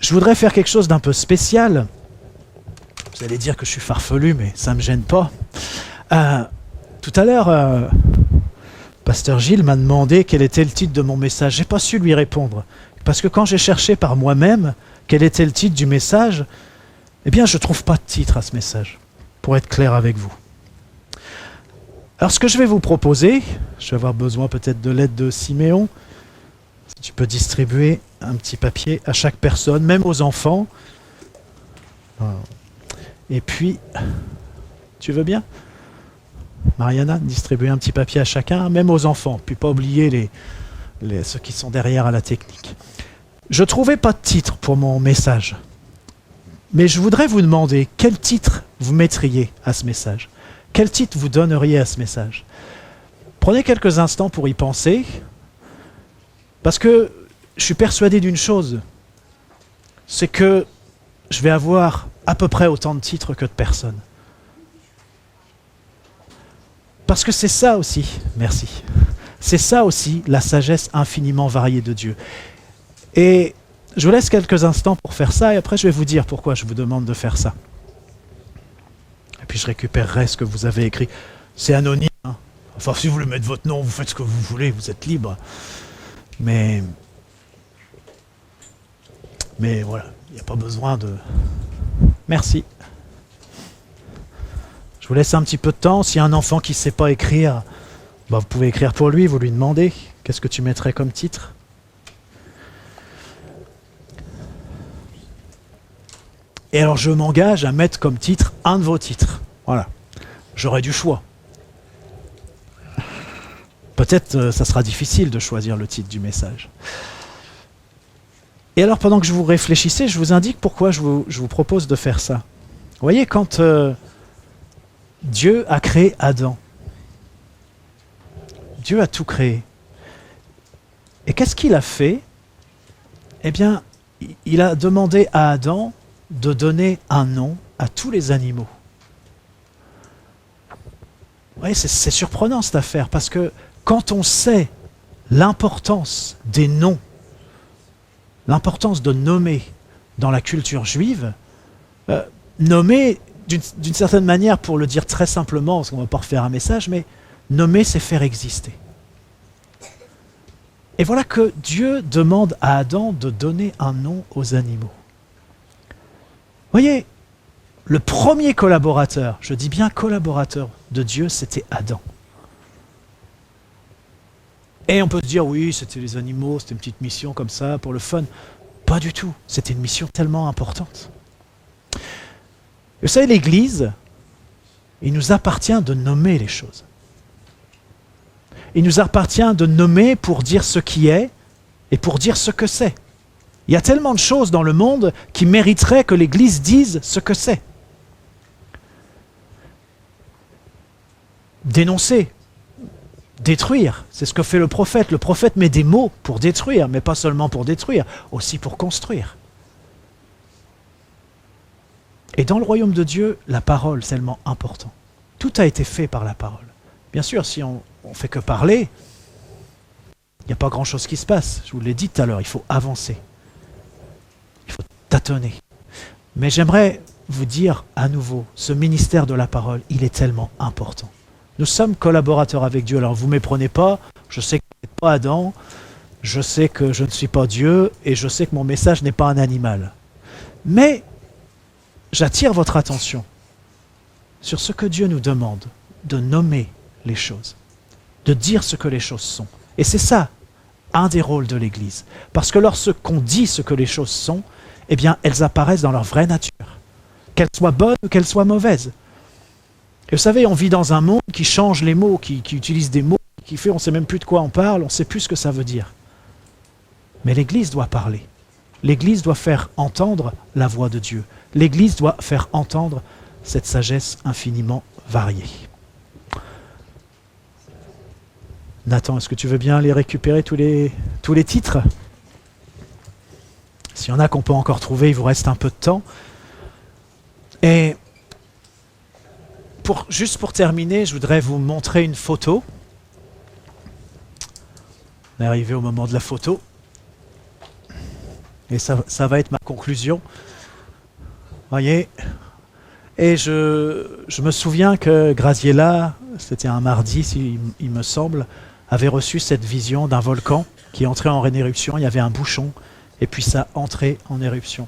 Je voudrais faire quelque chose d'un peu spécial. Vous allez dire que je suis farfelu, mais ça ne me gêne pas. Tout à l'heure... Pasteur Gilles m'a demandé quel était le titre de mon message. Je n'ai pas su lui répondre. Parce que quand j'ai cherché par moi-même quel était le titre du message, eh bien, je ne trouve pas de titre à ce message, pour être clair avec vous. Alors, ce que je vais vous proposer, je vais avoir besoin peut-être de l'aide de Siméon. Si tu peux distribuer un petit papier à chaque personne, même aux enfants. Et puis, tu veux bien ? Mariana, distribuer un petit papier à chacun, même aux enfants, puis pas oublier ceux qui sont derrière à la technique. Je ne trouvais pas de titre pour mon message, mais je voudrais vous demander quel titre vous mettriez à ce message. Quel titre vous donneriez à ce message? Prenez quelques instants pour y penser, parce que je suis persuadé d'une chose, c'est que je vais avoir à peu près autant de titres que de personnes. Parce que c'est ça aussi, merci, c'est ça aussi la sagesse infiniment variée de Dieu. Et je vous laisse quelques instants pour faire ça, et après je vais vous dire pourquoi je vous demande de faire ça. Et puis je récupérerai ce que vous avez écrit. C'est anonyme, hein. Enfin si vous voulez mettre votre nom, vous faites ce que vous voulez, vous êtes libre. Mais Mais voilà, il n'y a pas besoin de... Merci. Je vous laisse un petit peu de temps. S'il y a un enfant qui ne sait pas écrire, vous pouvez écrire pour lui, vous lui demandez qu'est-ce que tu mettrais comme titre. Et alors je m'engage à mettre comme titre un de vos titres. Voilà. J'aurai du choix. Peut-être ça sera difficile de choisir le titre du message. Et alors pendant que je vous réfléchissez, je vous indique pourquoi je vous propose de faire ça. Vous voyez, quand Dieu a créé Adam, Dieu a tout créé. Et qu'est-ce qu'il a fait? Eh bien, il a demandé à Adam de donner un nom à tous les animaux. Vous voyez, c'est surprenant cette affaire, parce que quand on sait l'importance des noms, l'importance de nommer dans la culture juive, nommer d'une certaine manière, pour le dire très simplement, parce qu'on ne va pas refaire un message, mais nommer, c'est faire exister. Et voilà que Dieu demande à Adam de donner un nom aux animaux. Voyez, le premier collaborateur, je dis bien collaborateur de Dieu, c'était Adam. Et on peut se dire, oui, c'était les animaux, c'était une petite mission comme ça, pour le fun. Pas du tout, c'était une mission tellement importante. Vous savez, l'Église, il nous appartient de nommer les choses. Il nous appartient de nommer pour dire ce qui est et pour dire ce que c'est. Il y a tellement de choses dans le monde qui mériteraient que l'Église dise ce que c'est. Dénoncer, détruire, c'est ce que fait le prophète. Le prophète met des mots pour détruire, mais pas seulement pour détruire, aussi pour construire. Et dans le royaume de Dieu, la parole, c'est tellement important. Tout a été fait par la parole. Bien sûr, si on ne fait que parler, il n'y a pas grand-chose qui se passe. Je vous l'ai dit tout à l'heure, il faut avancer. Il faut tâtonner. Mais j'aimerais vous dire à nouveau, ce ministère de la parole, il est tellement important. Nous sommes collaborateurs avec Dieu. Alors vous ne méprenez pas, je sais que vous n'êtes pas Adam, je sais que je ne suis pas Dieu, et je sais que mon message n'est pas un animal. Mais j'attire votre attention sur ce que Dieu nous demande, de nommer les choses, de dire ce que les choses sont. Et c'est ça, un des rôles de l'Église. Parce que lorsqu'on dit ce que les choses sont, eh bien, elles apparaissent dans leur vraie nature. Qu'elles soient bonnes ou qu'elles soient mauvaises. Et vous savez, on vit dans un monde qui change les mots, qui utilise des mots, qui fait on ne sait même plus de quoi on parle, on ne sait plus ce que ça veut dire. Mais l'Église doit parler. L'Église doit faire entendre la voix de Dieu. L'Église doit faire entendre cette sagesse infiniment variée. Nathan, est-ce que tu veux bien aller récupérer tous les titres? S'il y en a qu'on peut encore trouver, il vous reste un peu de temps. Et juste pour terminer, je voudrais vous montrer une photo. On est arrivé au moment de la photo. Et ça va être ma conclusion. Voyez. Et je me souviens que Graziella, c'était un mardi, il me semble, avait reçu cette vision d'un volcan qui entrait en éruption. Il y avait un bouchon, et puis ça entrait en éruption.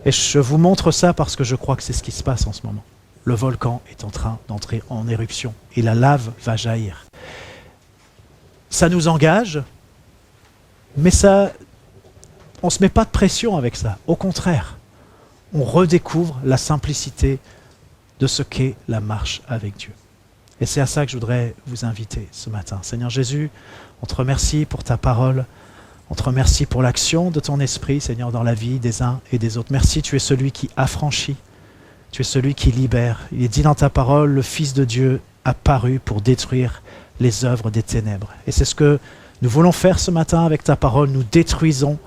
Et je vous montre ça parce que je crois que c'est ce qui se passe en ce moment. Le volcan est en train d'entrer en éruption, et la lave va jaillir. Ça nous engage, mais on ne se met pas de pression avec ça. Au contraire, on redécouvre la simplicité de ce qu'est la marche avec Dieu. Et c'est à ça que je voudrais vous inviter ce matin. Seigneur Jésus, on te remercie pour ta parole. On te remercie pour l'action de ton esprit, Seigneur, dans la vie des uns et des autres. Merci, tu es celui qui affranchit. Tu es celui qui libère. Il est dit dans ta parole, le Fils de Dieu a paru pour détruire les œuvres des ténèbres. Et c'est ce que nous voulons faire ce matin avec ta parole. Nous détruisons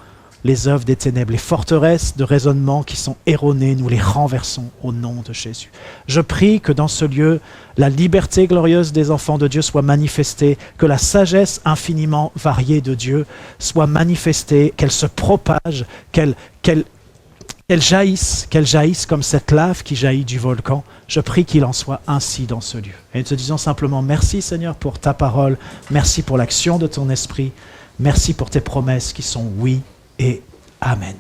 les œuvres des ténèbres, les forteresses de raisonnement qui sont erronées, nous les renversons au nom de Jésus. Je prie que dans ce lieu, la liberté glorieuse des enfants de Dieu soit manifestée, que la sagesse infiniment variée de Dieu soit manifestée, qu'elle se propage, qu'elle jaillisse comme cette lave qui jaillit du volcan. Je prie qu'il en soit ainsi dans ce lieu. Et nous te disons simplement merci Seigneur pour ta parole, merci pour l'action de ton esprit, merci pour tes promesses qui sont oui et amen.